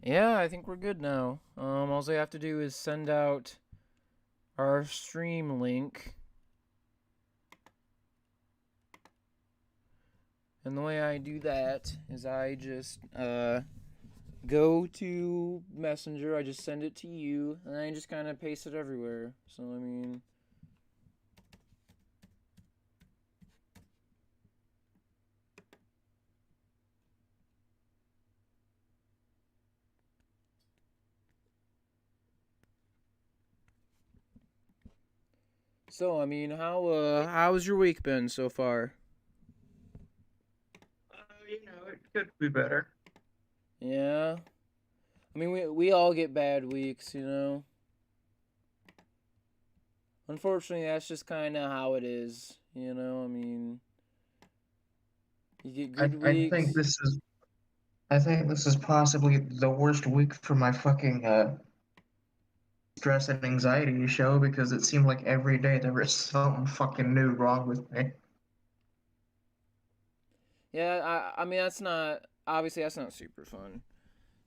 Yeah, I think we're good now. All I have to do is send out our stream link. And the way I do that is I just go to Messenger, I just send it to you, and I just kind of paste it everywhere. So, I mean, how's your week been so far? It could be better. Yeah. I mean, we all get bad weeks, you know. Unfortunately, that's just kind of how it is, you know. I mean, you get I good I think weeks. this is I think this is possibly the worst week for my fucking stress and anxiety show because it seemed like every day there was something fucking new wrong with me. Yeah, I mean that's not obviously that's not super fun.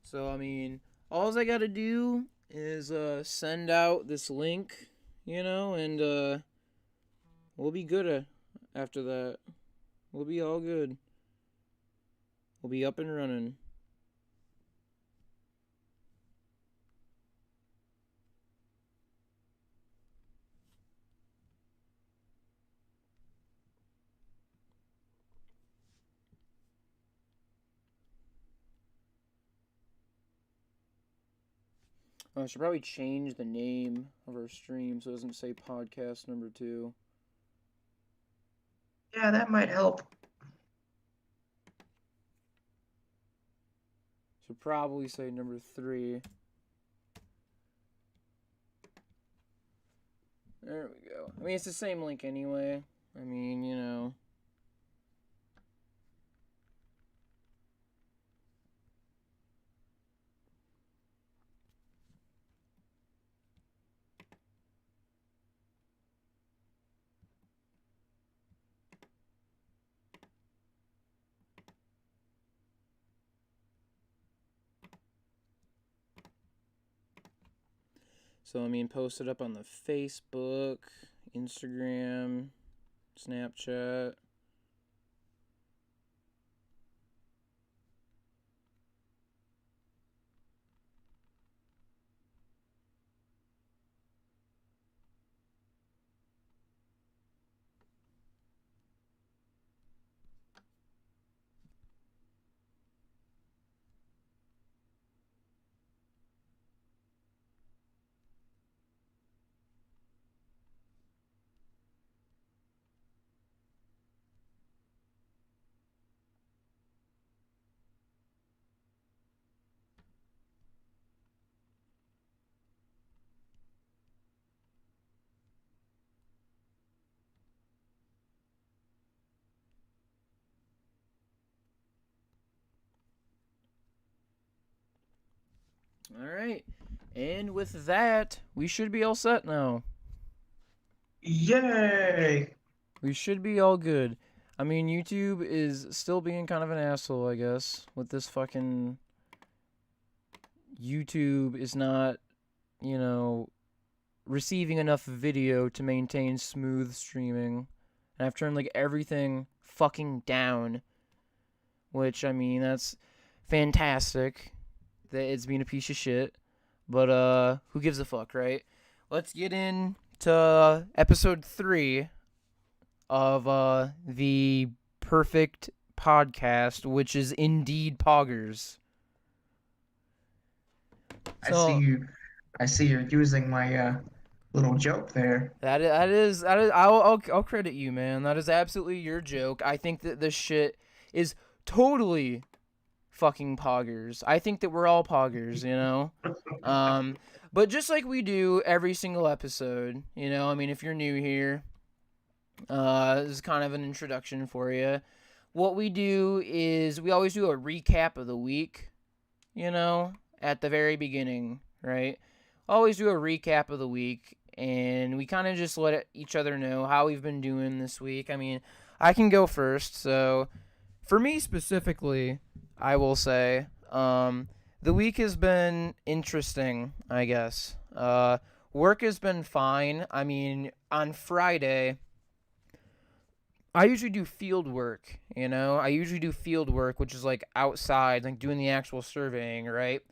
So I mean, all I gotta do is send out this link, you know, and we'll be good after that. We'll be all good. We'll be up and running. I should probably change the name of our stream so it doesn't say podcast number 2. Yeah, that might help. Should probably say number 3. There we go. I mean, it's the same link anyway. I mean, you know. So, I mean, post it up on the Facebook, Instagram, Snapchat. All right. And with that, we should be all set now. Yay! We should be all good. I mean, YouTube is still being kind of an asshole, I guess, with this fucking. YouTube is not, you know, receiving enough video to maintain smooth streaming. And I've turned, like, everything fucking down. Which, I mean, that's fantastic that it's being a piece of shit. But, who gives a fuck, right? Let's get into episode 3 of the perfect podcast, which is indeed Poggers. I see So you. I see you're using my little joke there. that is I'll credit you, man. That is absolutely your joke. I think that this shit is totally fucking Poggers. I think that we're all Poggers, you know. Um, but just like we do every single episode, you know. I mean, if you're new here, this is kind of an introduction for you. What we do is we always do a recap of the week, you know, at the very beginning, right? Always do a recap of the week, and we kind of just let each other know how we've been doing this week. I mean, I can go first. So, for me specifically, I will say The week has been interesting, I guess. Work has been fine. I mean, on Friday, I usually do field work, you know? I usually do field work, which is like outside, like doing the actual surveying, right?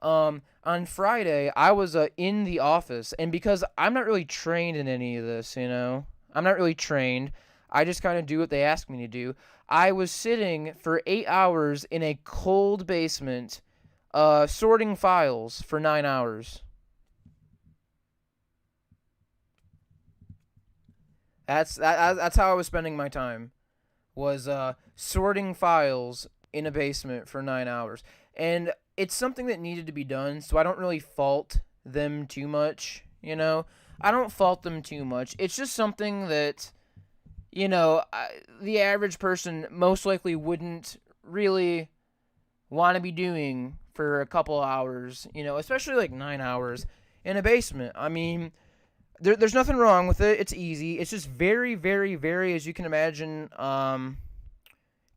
On Friday, I was in the office, and because I'm not really trained in any of this, you know? I'm not really trained. I just kind of do what they ask me to do. I was sitting for 8 hours in a cold basement, sorting files for 9 hours. That's how I was spending my time. Was sorting files in a basement for 9 hours. And it's something that needed to be done, so I don't really fault them too much, you know? I don't fault them too much. It's just something that, you know, the average person most likely wouldn't really want to be doing for a couple hours, you know, especially like 9 hours in a basement. I mean, there's nothing wrong with it. It's easy. It's just very, very, very, as you can imagine,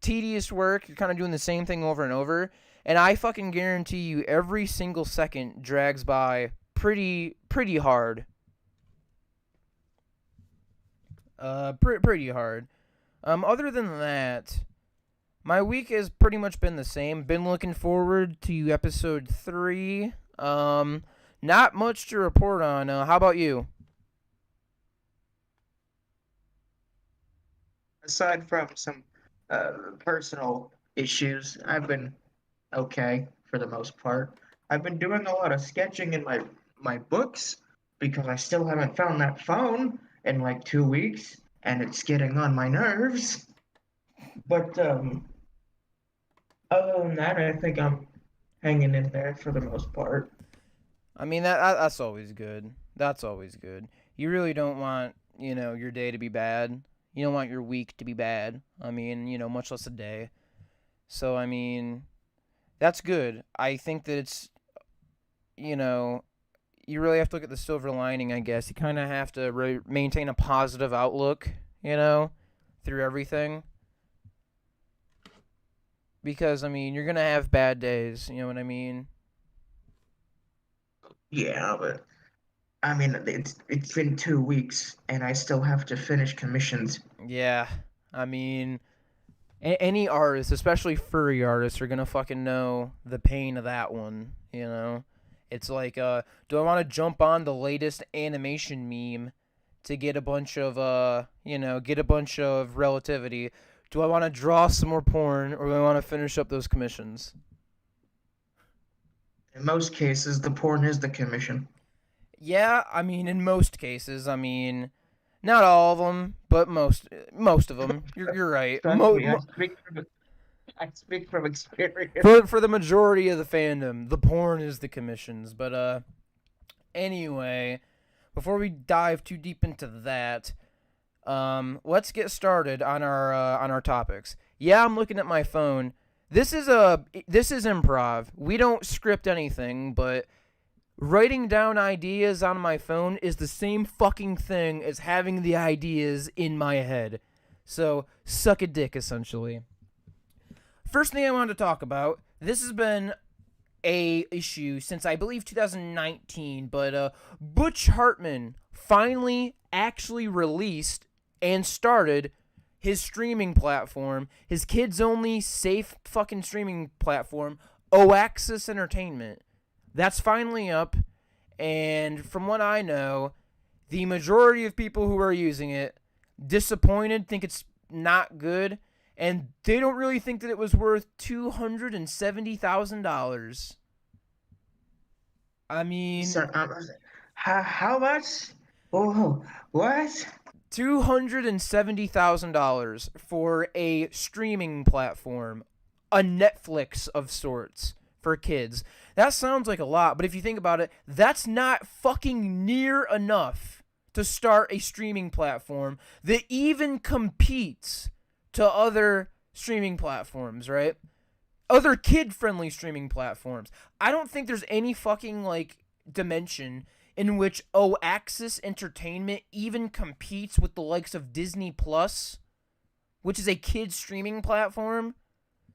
tedious work. You're kind of doing the same thing over and over. And I fucking guarantee you every single second drags by pretty hard. Pretty hard. Other than that, my week has pretty much been the same. Been looking forward to episode 3. Not much to report on. How about you? Aside from some personal issues, I've been okay for the most part. I've been doing a lot of sketching in my books because I still haven't found that phone in like 2 weeks, and it's getting on my nerves. But other than that, I think I'm hanging in there for the most part. I mean that's always good. That's always good. You really don't want, you know, your day to be bad. You don't want your week to be bad. I mean, you know, much less a day. So I mean, that's good. I think that it's, you know, you really have to look at the silver lining, I guess. You kind of have to maintain a positive outlook, you know, through everything. Because I mean, you're going to have bad days, you know what I mean? Yeah, but I mean it's been 2 weeks, and I still have to finish commissions. Yeah. I mean, any artist, especially furry artists, are gonna fucking know the pain of that one. You know, it's like, do I want to jump on the latest animation meme to get a bunch of, get a bunch of relativity? Do I want to draw some more porn, or do I want to finish up those commissions? In most cases, the porn is the commission. Yeah, I mean, in most cases, I mean, not all of them, but most of them. You're right. Trust me, I speak from experience. For the majority of the fandom, the porn is the commissions. But anyway, before we dive too deep into that, let's get started on our topics. Yeah, I'm looking at my phone. This is improv. We don't script anything, but writing down ideas on my phone is the same fucking thing as having the ideas in my head. So, suck a dick, essentially. First thing I wanted to talk about, this has been a issue since I believe 2019, but Butch Hartman finally actually released and started his streaming platform, his kids-only safe fucking streaming platform, Oaxis Entertainment. That's finally up, and from what I know, the majority of people who are using it disappointed, think it's not good, and they don't really think that it was worth $270,000. I mean, So, how much? Oh, what? $270,000 for a streaming platform, a Netflix of sorts for kids. That sounds like a lot, but if you think about it, that's not fucking near enough to start a streaming platform that even competes to other streaming platforms, right? Other kid-friendly streaming platforms. I don't think there's any fucking, like, dimension in which Oaxis Entertainment even competes with the likes of Disney Plus, which is a kids streaming platform.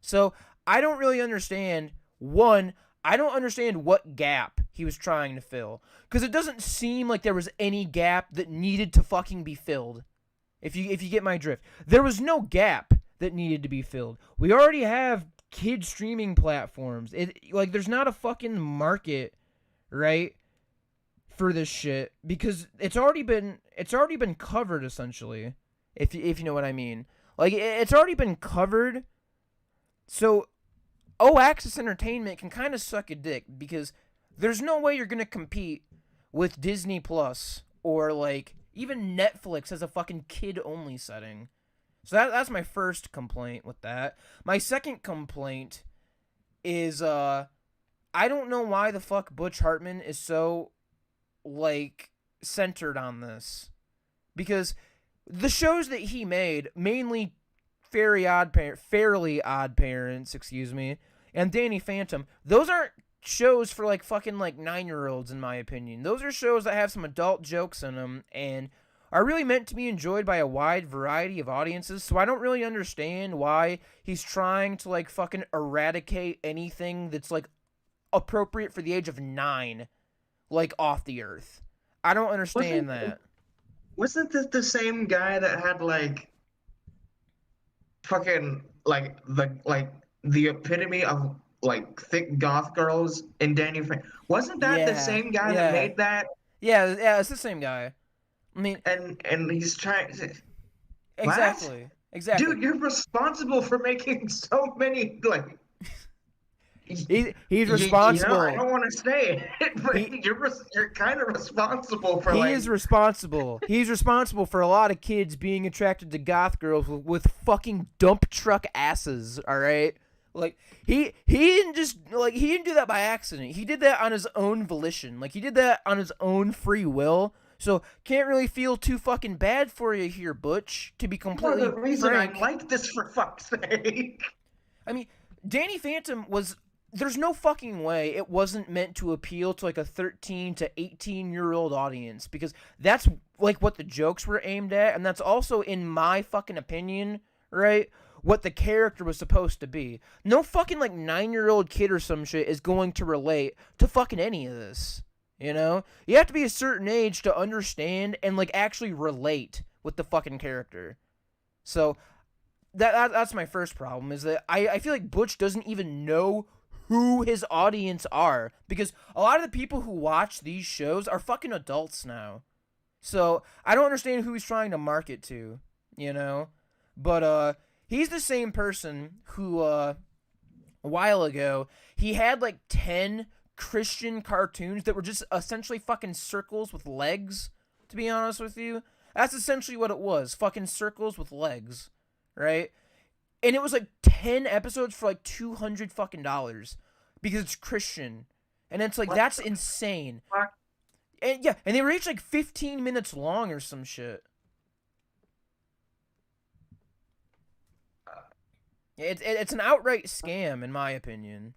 So, I don't really understand. One, I don't understand what gap he was trying to fill. Because it doesn't seem like there was any gap that needed to fucking be filled. If you get my drift. There was no gap that needed to be filled. We already have kid streaming platforms. There's not a fucking market, right, for this shit, because it's already been covered, essentially. If you know what I mean. Like, it's already been covered. So Access Entertainment can kind of suck a dick, because there's no way you're going to compete with Disney Plus or, like, even Netflix has a fucking kid-only setting. So that's my first complaint with that. My second complaint is, I don't know why the fuck Butch Hartman is so, like, centered on this. Because the shows that he made, mainly Fairly Odd Parents, and Danny Phantom, those aren't shows for, like, fucking, like, 9-year-olds, in my opinion. Those are shows that have some adult jokes in them and are really meant to be enjoyed by a wide variety of audiences, so I don't really understand why he's trying to, like, fucking eradicate anything that's, like, appropriate for the age of 9, like, off the earth. I don't understand that. Wasn't this the same guy that had, like, fucking, like, the epitome of, like, thick goth girls in Danny Phantom? Wasn't that the same guy that made that? Yeah, it's the same guy. I mean, and he's trying to... Exactly. What? Exactly. Dude, you're responsible for making so many, like... He's responsible. I don't want to say it, but you're kind of responsible for, He is responsible. He's responsible for a lot of kids being attracted to goth girls with fucking dump truck asses, all right? Like, he didn't do that by accident. He did that on his own volition. Like, he did that on his own free will. So, can't really feel too fucking bad for you here, Butch, to be completely the reason frank. I like this, for fuck's sake. I mean, Danny Phantom was... There's no fucking way it wasn't meant to appeal to, like, a 13 to 18-year-old audience, because that's, like, what the jokes were aimed at, and that's also, in my fucking opinion, right, what the character was supposed to be. No fucking, like, 9-year-old kid or some shit is going to relate to fucking any of this, you know? You have to be a certain age to understand and, like, actually relate with the fucking character. So, that's my first problem, is that I feel like Butch doesn't even know who his audience are, because a lot of the people who watch these shows are fucking adults now. So I don't understand who he's trying to market to, you know? But he's the same person who a while ago, he had like 10 Christian cartoons that were just essentially fucking circles with legs, to be honest with you. That's essentially what it was, fucking circles with legs, right? And it was like 10 episodes for like $200 fucking dollars, because it's Christian. And it's like, what? That's insane. What? And yeah, and they were each like 15 minutes long or some shit. It's an outright scam, in my opinion.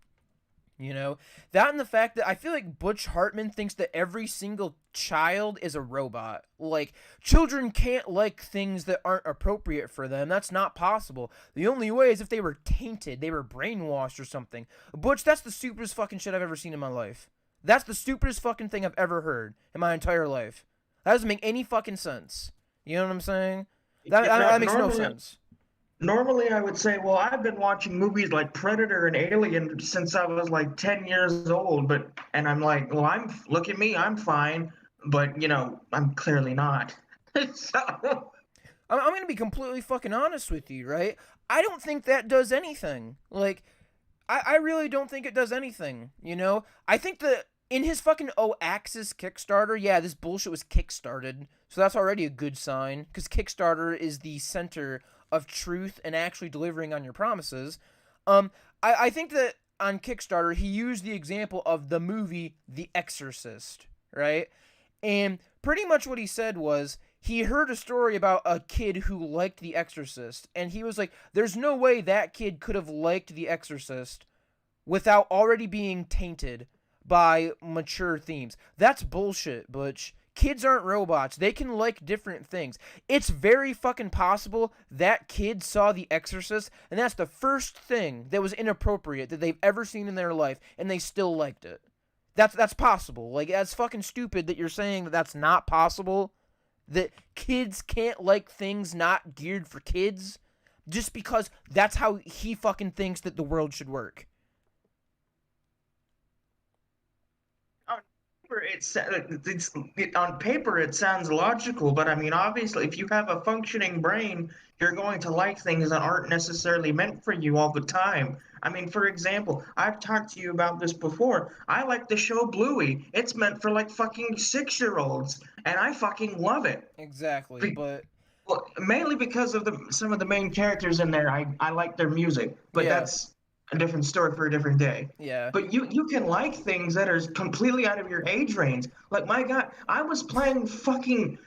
You know? That and the fact that I feel like Butch Hartman thinks that every single child is a robot. Like, children can't like things that aren't appropriate for them. That's not possible. The only way is if they were tainted, they were brainwashed or something. Butch, that's the stupidest fucking shit I've ever seen in my life. That's the stupidest fucking thing I've ever heard in my entire life. That doesn't make any fucking sense. You know what I'm saying? That makes no sense. Normally, I would say, well, I've been watching movies like Predator and Alien since I was like 10 years old, and I'm like, well, look at me, I'm fine, but, you know, I'm clearly not. So... I'm going to be completely fucking honest with you, right? I don't think that does anything. Like, I really don't think it does anything, you know? I think that in his fucking Axis Kickstarter, yeah, this bullshit was kickstarted, so that's already a good sign, because Kickstarter is the center of truth and actually delivering on your promises. I think that on Kickstarter, he used the example of the movie The Exorcist, right? And pretty much what he said was, he heard a story about a kid who liked The Exorcist, and he was like, there's no way that kid could have liked The Exorcist without already being tainted by mature themes. That's bullshit, Butch. Kids aren't robots. They can like different things. It's very fucking possible that kid saw The Exorcist, and that's the first thing that was inappropriate that they've ever seen in their life, and they still liked it. That's possible. Like, that's fucking stupid that you're saying that that's not possible. That kids can't like things not geared for kids just because that's how he fucking thinks that the world should work. On paper it sounds logical, but I mean, obviously, if you have a functioning brain, you're going to like things that aren't necessarily meant for you all the time. I mean, for example, I've talked to you about this before. I like the show Bluey. It's meant for like fucking 6-year-olds, and I fucking love it. Exactly, but Well, mainly because of some of the main characters in there. I like their music, but yeah, that's a different story for a different day. yeah. But you can like things that are completely out of your age range. Like, my God, I was playing fucking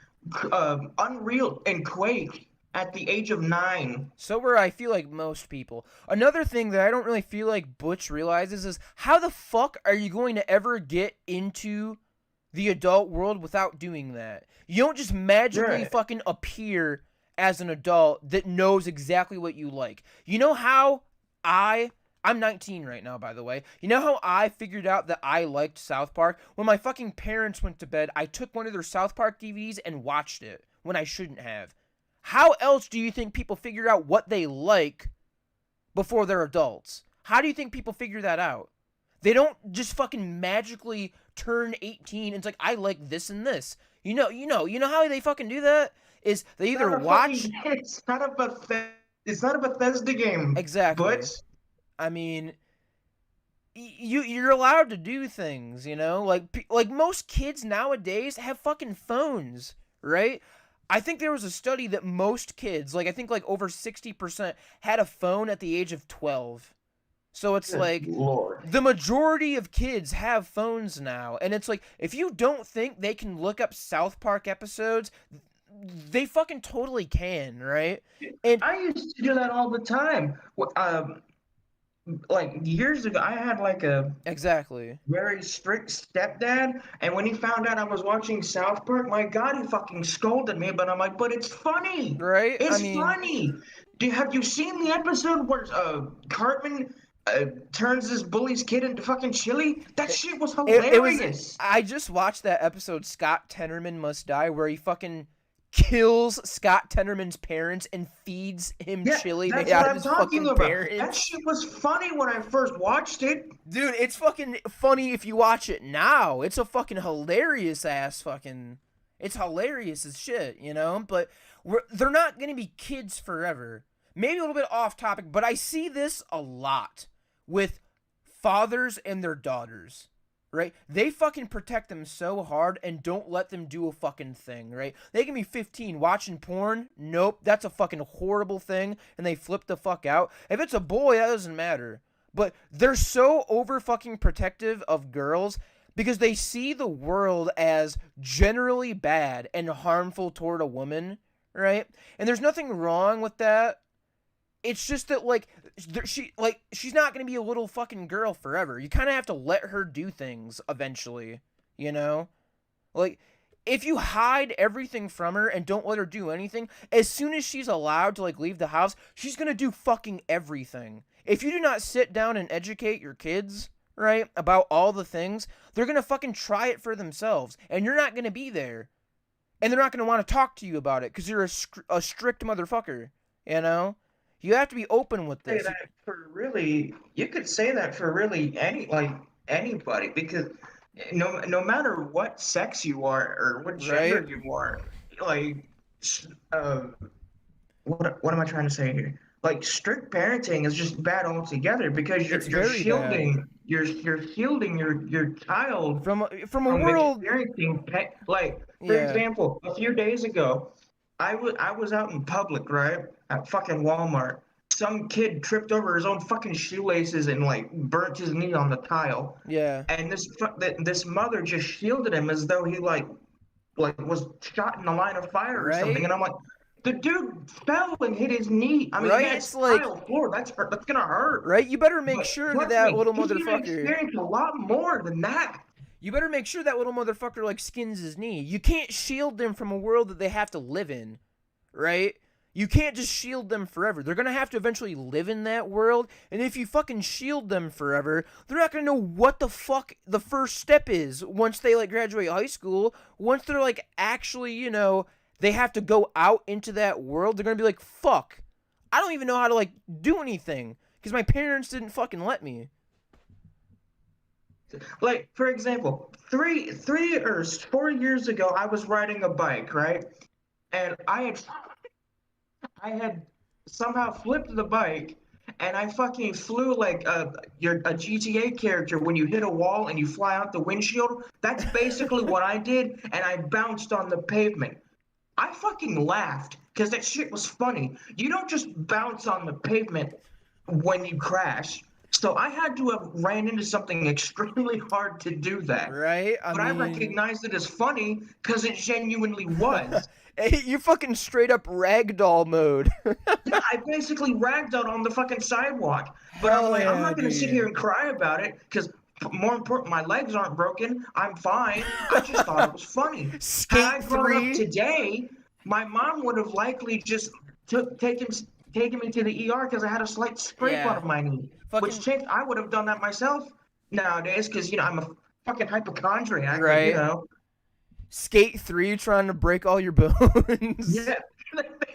Unreal and Quake at the age of 9. So where I feel like most people. Another thing that I don't really feel like Butch realizes is how the fuck are you going to ever get into the adult world without doing that? You don't just magically Right. fucking appear as an adult that knows exactly what you like. You know how I'm 19 right now, by the way. You know how I figured out that I liked South Park? When my fucking parents went to bed, I took one of their South Park DVDs and watched it when I shouldn't have. How else do you think people figure out what they like before they're adults? How do you think people figure that out? They don't just fucking magically turn 18 and it's like, I like this and this. You know how they fucking do that? Is they either watch... It's not a Bethesda game. Exactly. But I mean, you're allowed to do things, you know? Like most kids nowadays have fucking phones, right? I think there was a study that most kids, like I think like over 60% had a phone at the age of 12. So it's good like Lord. the majority of kids have phones now. And it's like, if you don't think they can look up South Park episodes, they fucking totally can, right? And I used to do that all the time. Like years ago, I had like a exactly. very strict stepdad, and when he found out I was watching South Park, my God, he fucking scolded me. But I'm like, but it's funny. Right? I It's mean, funny. Have you seen the episode where Cartman turns this bully's kid into fucking chili? That shit was it was... hilarious. I just watched that episode, Scott Tenorman Must Die, where he fucking kills Scott Tenorman's parents and feeds him Yeah, chili that's made what out of I'm his talking fucking about. That parents. shit was funny when I first watched it. Dude, it's fucking funny if you watch it now. It's a fucking hilarious ass fucking... It's hilarious as shit, you know? But they're not going to be kids forever. Maybe a little bit off topic, but I see this a lot with fathers and their daughters, right? They fucking protect them so hard and don't let them do a fucking thing, right? They can be 15 watching porn. Nope, that's a fucking horrible thing, and they flip the fuck out. If it's a boy, that doesn't matter. But they're so over fucking protective of girls because they see the world as generally bad and harmful toward a woman, right? And there's nothing wrong with that. It's just that, like, she's not going to be a little fucking girl forever. You kind of have to let her do things eventually, you know? Like, if you hide everything from her and don't let her do anything, as soon as she's allowed to, like, leave the house, she's going to do fucking everything. If you do not sit down and educate your kids, right, about all the things, they're going to fucking try it for themselves, and you're not going to be there. And they're not going to want to talk to you about it because you're a strict motherfucker, you know? You have to be open with this. You could say that for really anybody, because no matter what sex you are or what gender Right? you are, like uh, what am I trying to say here? Like, strict parenting is just bad altogether because It's you're very bad. shielding your child From a from world... experiencing like, for Yeah. example, a few days ago, I was out in public, right, at fucking Walmart. Some kid tripped over his own fucking shoelaces and like burnt his knee on the tile, Yeah. and this mother just shielded him as though he like was shot in the line of fire or something. Right? And I'm like, the dude fell and hit his knee. I mean, Right? yeah, It's it's like... tile floor. That's gonna hurt. Right? You better make But sure that trust that me, little he's gonna motherfucker... experience a lot more than that. You better make sure that little motherfucker, like, skins his knee. You can't shield them from a world that they have to live in, right? You can't just shield them forever. They're gonna have to eventually live in that world, and if you fucking shield them forever, they're not gonna know what the fuck the first step is once they, like, graduate high school. Once they're, like, actually, you know, they have to go out into that world, they're gonna be like, fuck, I don't even know how to, like, do anything, because my parents didn't fucking let me. Like, for example, 4 years ago, I was riding a bike, right? And I had somehow flipped the bike, and I fucking flew like a GTA character when you hit a wall and you fly out the windshield. That's basically what I did, and I bounced on the pavement. I fucking laughed because that shit was funny. You don't just bounce on the pavement when you crash. So I had to have ran into something extremely hard to do that. Right? But I recognized it as funny because it genuinely was. Hey, you fucking straight up ragdoll mode. Yeah, I basically ragdolled on the fucking sidewalk. But I'm like, I'm not going to sit here and cry about it because, more important, my legs aren't broken. I'm fine. I just thought it was funny. Skate Had I grown 3? up today, my mom would have likely just taken me to the ER because I had a slight scrape on my knee. Which changed. I would have done that myself nowadays because, you know, I'm a fucking hypochondriac. Right. You know. Skate 3 trying to break all your bones. Yeah.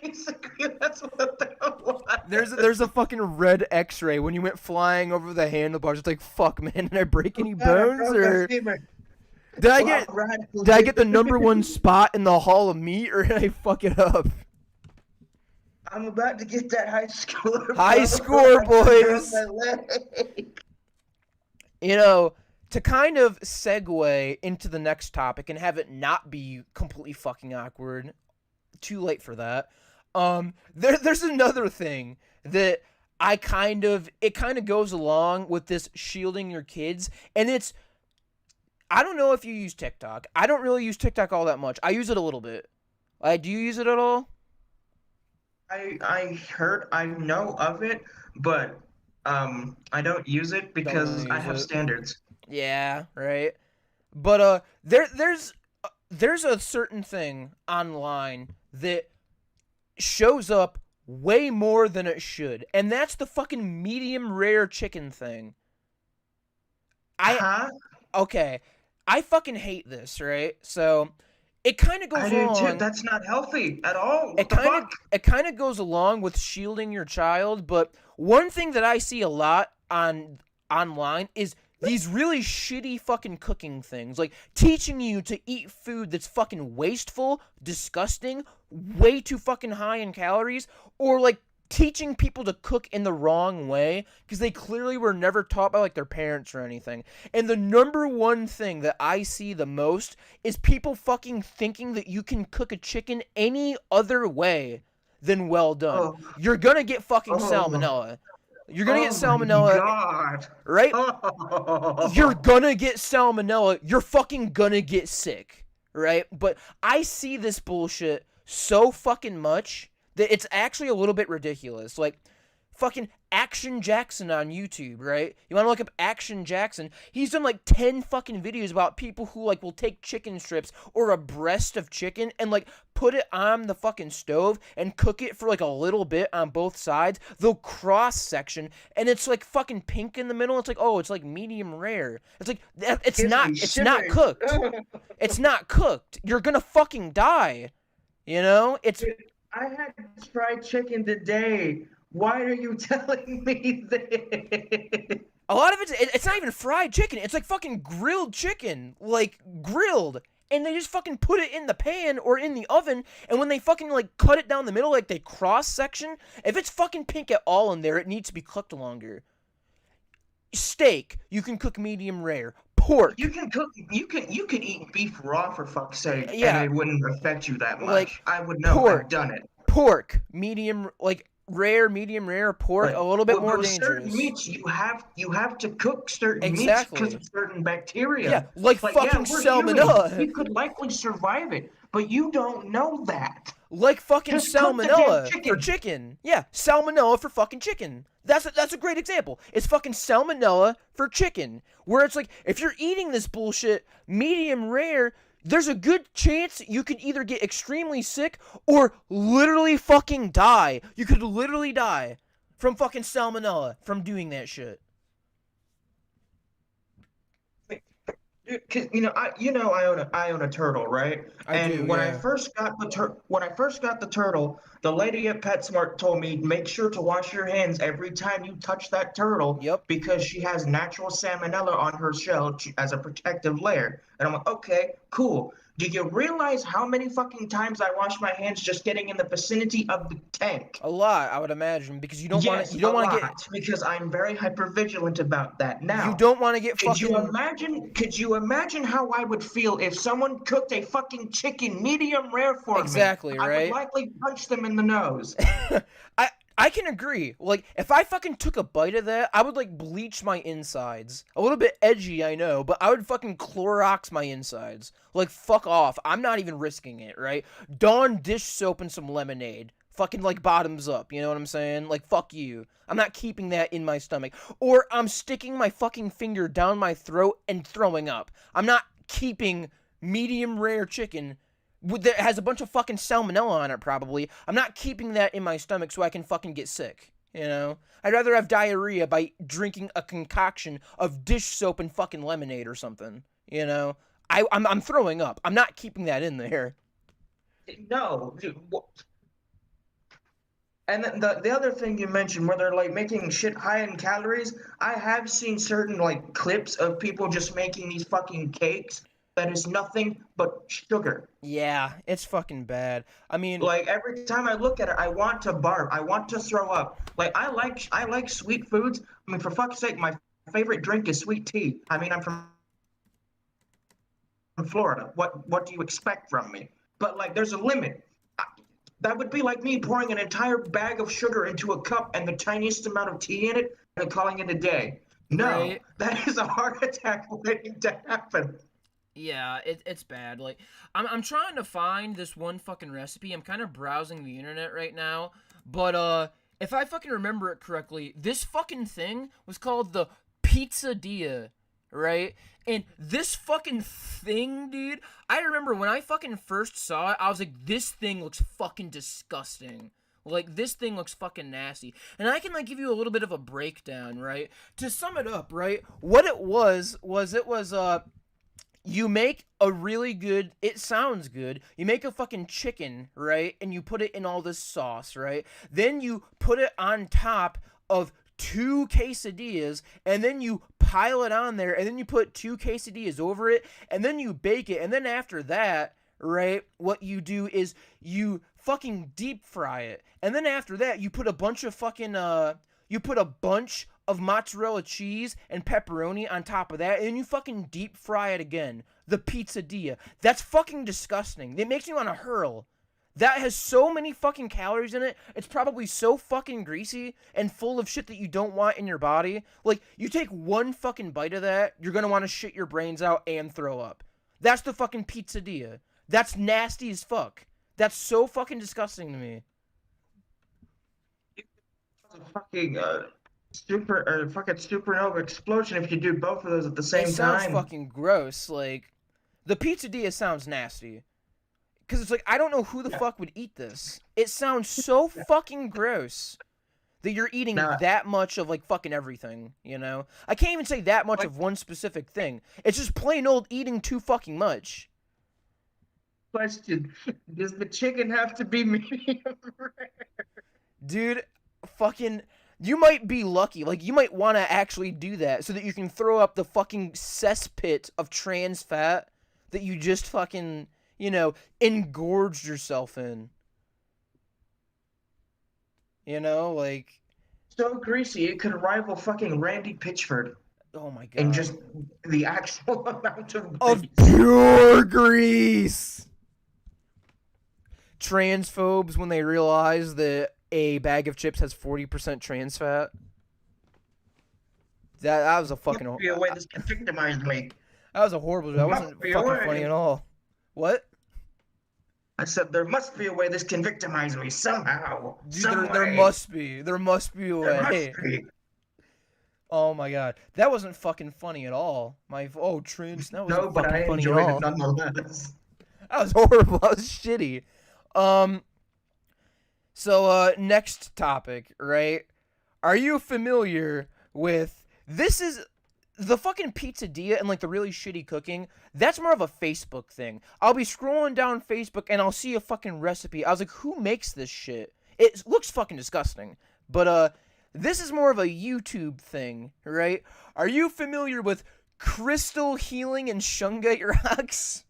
Basically, that's what that was. There's a fucking red X-ray when you went flying over the handlebars. It's like, fuck, man, did I break any bones or did I get the number 1 spot in the Hall of Meat or did I fuck it up? I'm about to get that high score. High score, boys. You know, to kind of segue into the next topic and have it not be completely fucking awkward. Too late for that. There's another thing that it kind of goes along with this shielding your kids, and it's, I don't know if you use TikTok. I don't really use TikTok all that much. I use it a little bit. Do you use it at all? I know of it, but I don't use it because I have standards. Yeah, right. But there's a certain thing online that shows up way more than it should, and that's the fucking medium rare chicken thing. Okay, I fucking hate this, right? So it kind of goes along. Too. That's not healthy at all. It kind of goes along with shielding your child, but one thing that I see a lot online is these really shitty fucking cooking things, like teaching you to eat food that's fucking wasteful, disgusting, way too fucking high in calories, or like teaching people to cook in the wrong way because they clearly were never taught by like their parents or anything. And the number one thing that I see the most is people fucking thinking that you can cook a chicken any other way than well done. You're gonna get fucking salmonella. You're gonna get salmonella, God. right? You're gonna get salmonella. You're fucking gonna get sick, right? But I see this bullshit so fucking much that it's actually a little bit ridiculous. Like, fucking Action Jackson on YouTube, right? You want to look up Action Jackson? He's done like 10 fucking videos about people who like will take chicken strips or a breast of chicken and like put it on the fucking stove and cook it for like a little bit on both sides. They'll cross section and it's like fucking pink in the middle. It's like, oh, it's like medium rare. It's like, it's not cooked. It's not cooked. You're gonna fucking die. You know? I had fried chicken today. Why are you telling me this? A lot of it's not even fried chicken. It's like fucking grilled chicken. Like, grilled. And they just fucking put it in the pan or in the oven, and when they fucking, like, cut it down the middle, like, they cross-section, if it's fucking pink at all in there, it needs to be cooked longer. Steak, you can cook medium rare. Pork. You can eat beef raw, for fuck's sake, and it wouldn't affect you that much. Like, I would know. I've done it. Pork, medium, like, rare, medium rare, pork, a little bit more dangerous. Certain meats, you have to cook certain meats because of certain bacteria. Yeah, like fucking salmonella. You could likely survive it, but you don't know that. Like fucking Just cook the damn salmonella for chicken. chicken. Yeah, salmonella for fucking chicken. That's a great example. It's fucking salmonella for chicken. Where it's like, if you're eating this bullshit medium rare, there's a good chance you could either get extremely sick or literally fucking die. You could literally die from fucking salmonella from doing that shit. Dude, 'cause, I own a turtle, right? I do, And when I yeah. first got the turtle, the lady at PetSmart told me make sure to wash your hands every time you touch that turtle Yep. because she has natural salmonella on her shell as a protective layer. And I'm like, okay, cool. Do you realize how many fucking times I wash my hands just getting in the vicinity of the tank? A lot, I would imagine, because Yes, you a don't want to get lot, because I'm very hypervigilant about that. you Now, don't want to get could you fucking imagine? Could you imagine how I would feel if someone cooked a fucking chicken medium rare for me? exactly, I would right? likely punch them in the nose. I can agree. Like, if I fucking took a bite of that, I would like bleach my insides. A little bit edgy, I know, but I would fucking Clorox my insides. Like, fuck off. I'm not even risking it, right? Dawn dish soap and some lemonade. Fucking like bottoms up, you know what I'm saying? Like, fuck you. I'm not keeping that in my stomach. Or I'm sticking my fucking finger down my throat and throwing up. I'm not keeping medium rare chicken that has a bunch of fucking salmonella on it, probably. I'm not keeping that in my stomach so I can fucking get sick, you know? I'd rather have diarrhea by drinking a concoction of dish soap and fucking lemonade or something, you know? I'm throwing up. I'm not keeping that in there. No, dude. And then the other thing you mentioned, where they're like making shit high in calories, I have seen certain like clips of people just making these fucking cakes that is nothing but sugar. Yeah, it's fucking bad. I mean, Like every time I look at it, I want to barf. I want to throw up. Like I like sweet foods. I mean, for fuck's sake, my favorite drink is sweet tea. I mean, I'm from Florida. What do you expect from me? But like, there's a limit. That would be like me pouring an entire bag of sugar into a cup and the tiniest amount of tea in it and calling it a day. No, right? that is a heart attack waiting to happen. Yeah, it's bad. Like, I'm trying to find this one fucking recipe. I'm kind of browsing the internet right now, but if I fucking remember it correctly, this fucking thing was called the pizzeria, right? And this fucking thing, dude, I remember when I fucking first saw it, I was like, this thing looks fucking disgusting. Like, this thing looks fucking nasty. And I can, like, give you a little bit of a breakdown, right? To sum it up, right? What it was you make a really good, it sounds good, you make a fucking chicken, right? And you put it in all this sauce, right? Then you put it on top of 2 quesadillas, and then you pile it on there, and then you put 2 quesadillas over it, and then you bake it, and then after that, right, what you do is you fucking deep fry it, and then after that, you put a bunch of fucking, you put a bunch of mozzarella cheese and pepperoni on top of that, and then you fucking deep fry it again. The pizzadilla. That's fucking disgusting. It makes me want to hurl. That has so many fucking calories in it. It's probably so fucking greasy and full of shit that you don't want in your body. Like, you take one fucking bite of that, you're gonna want to shit your brains out and throw up. That's the fucking pizzadilla. That's nasty as fuck. That's so fucking disgusting to me. Fucking fucking supernova explosion if you do both of those at the It same sounds time. fucking gross. Like, the pizzadilla sounds nasty. Because it's like, I don't know who the fuck would eat this. It sounds so fucking gross that you're eating Now, that much of, like, fucking everything, you know? I can't even say that much like, of one specific thing. It's just plain old eating too fucking much. question: does the chicken have to be medium rare? Dude, fucking... You might be lucky. Like, you might want to actually do that so that you can throw up the fucking cesspit of trans fat that you just fucking, you know, engorged yourself in. You know, like... So greasy it could rival fucking Randy Pitchford Oh my in god. just the actual amount of Of grease. pure grease! Transphobes when they realize that a bag of chips has 40% trans fat. That was a fucking... Must be a way this can victimize me. That was a horrible... That Must wasn't be a fucking funny way. at all. What? I said there must be a way this can victimize me somehow, Dude, some there way. must be. There must be a There must way. be. Oh my god. That wasn't fucking funny at all. Trans, that No, wasn't but fucking I funny at enjoyed it all. nonetheless. That was horrible. That was shitty. Um, next topic, right? Are you familiar with this is the fucking pizzeria and like the really shitty cooking? That's more of a Facebook thing. I'll be scrolling down Facebook and I'll see a fucking recipe. I was like, who makes this shit? It looks fucking disgusting. But this is more of a YouTube thing, right? Are you familiar with crystal healing and shungite rocks?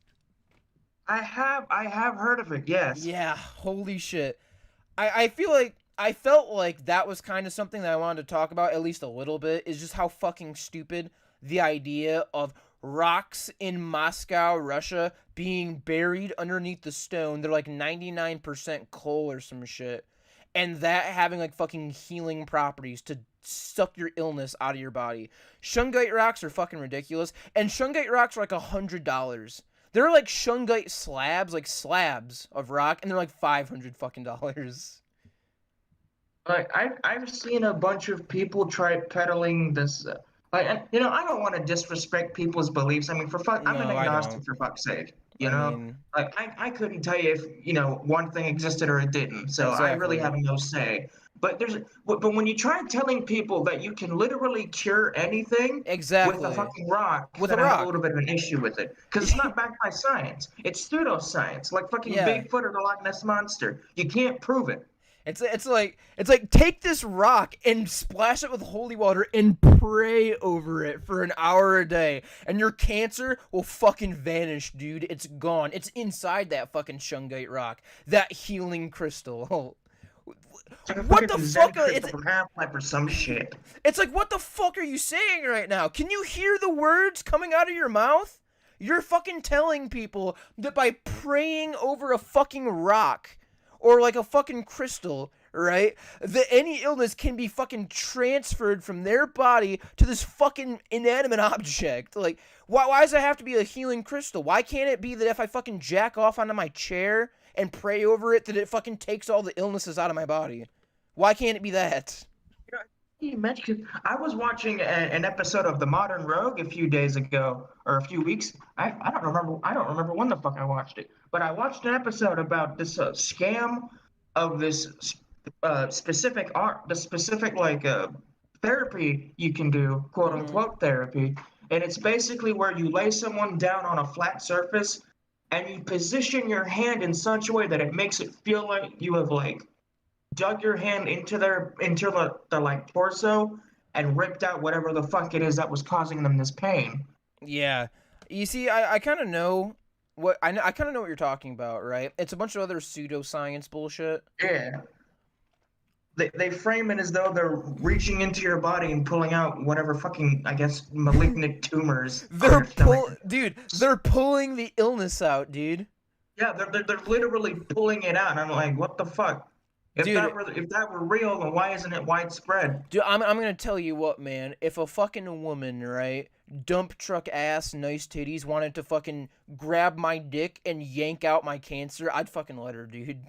I have heard of it, yes. Yeah, holy shit. I felt like that was kind of something that I wanted to talk about at least a little bit, is just how fucking stupid the idea of rocks in Moscow, Russia being buried underneath the stone. They're like 99% coal or some shit. And that having like fucking healing properties to suck your illness out of your body. Shungite rocks are fucking ridiculous. And shungite rocks are like $100. They're like shungite slabs, like slabs of rock, and they're like $500 fucking dollars. Like I've seen a bunch of people try peddling this. Like, and, I don't want to disrespect people's beliefs. I mean, I'm an No, I agnostic don't. for fuck's sake. I mean, Like I couldn't tell you if one thing existed or it didn't. So I really exactly. have no say. But when you try telling people that you can literally cure anything with a Exactly. fucking rock, With a then I have a rock. little bit of an issue with it because it's not backed by science. It's pseudoscience, like fucking Yeah. Bigfoot or the Loch Ness monster. You can't prove it. It's like take this rock and splash it with holy water and pray over it for an hour a day, and your cancer will fucking vanish, dude. It's gone. It's inside that fucking shungite rock, that healing crystal. It's like a What the fucking Zen fuck? crystal from Half-Life or some shit. It's like, what the fuck are you saying right now? Can you hear the words coming out of your mouth? You're fucking telling people that by praying over a fucking rock or like a fucking crystal, right, that any illness can be fucking transferred from their body to this fucking inanimate object. Like, why does it have to be a healing crystal? Why can't it be that if I fucking jack off onto my chair and pray over it, that it fucking takes all the illnesses out of my body? Why can't it be that? You know, you mentioned I was watching an episode of The Modern Rogue a few days ago or a few weeks. I don't remember. I don't remember when the fuck I watched it, but I watched an episode about this scam of this specific art, the specific like therapy you can do, quote Mm-hmm. unquote therapy, and it's basically where you lay someone down on a flat surface and you position your hand in such a way that it makes it feel like you have like dug your hand into the like torso and ripped out whatever the fuck it is that was causing them this pain. Yeah. You see, I kind of know I kind of know what you're talking about, right? It's a bunch of other pseudoscience bullshit. Yeah. They frame it as though they're reaching into your body and pulling out whatever fucking, I guess, malignant tumors on your stomach. They're pulling the illness out, dude. Yeah, they're literally pulling it out, and I'm like, what the fuck? Dude, If that were real, then why isn't it widespread? dude, I'm gonna tell you what, man. If a fucking woman, right, dump truck ass, nice titties, wanted to fucking grab my dick and yank out my cancer, I'd fucking let her, dude.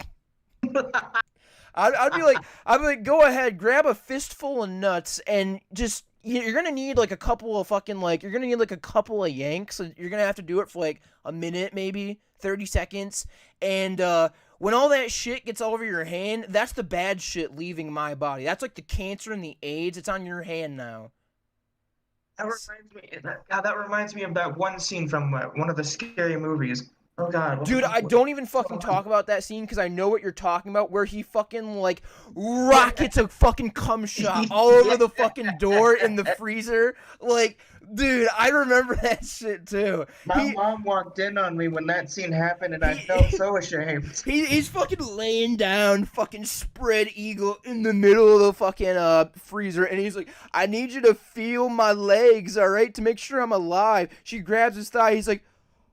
I'd be like, go ahead, grab a fistful of nuts, and just you're gonna need like a couple of fucking like you're gonna need like a couple of yanks. So you're gonna have to do it for like a minute, maybe 30 seconds, and when all that shit gets all over your hand, that's the bad shit leaving my body. That's like the cancer and the AIDS. It's on your hand now. That reminds me of that one scene from one of the scary movies. Oh God, what the Dude, fuck I was don't even fucking it? talk about that scene because I know what you're talking about, where he fucking like rockets a fucking cum shot all over the fucking door in the freezer. Like, dude, I remember that shit too. My mom walked in on me when that scene happened, and I felt so ashamed. He's fucking laying down, fucking spread eagle in the middle of the fucking freezer, and he's like, "I need you to feel my legs, all right, to make sure I'm alive." She grabs his thigh. He's like,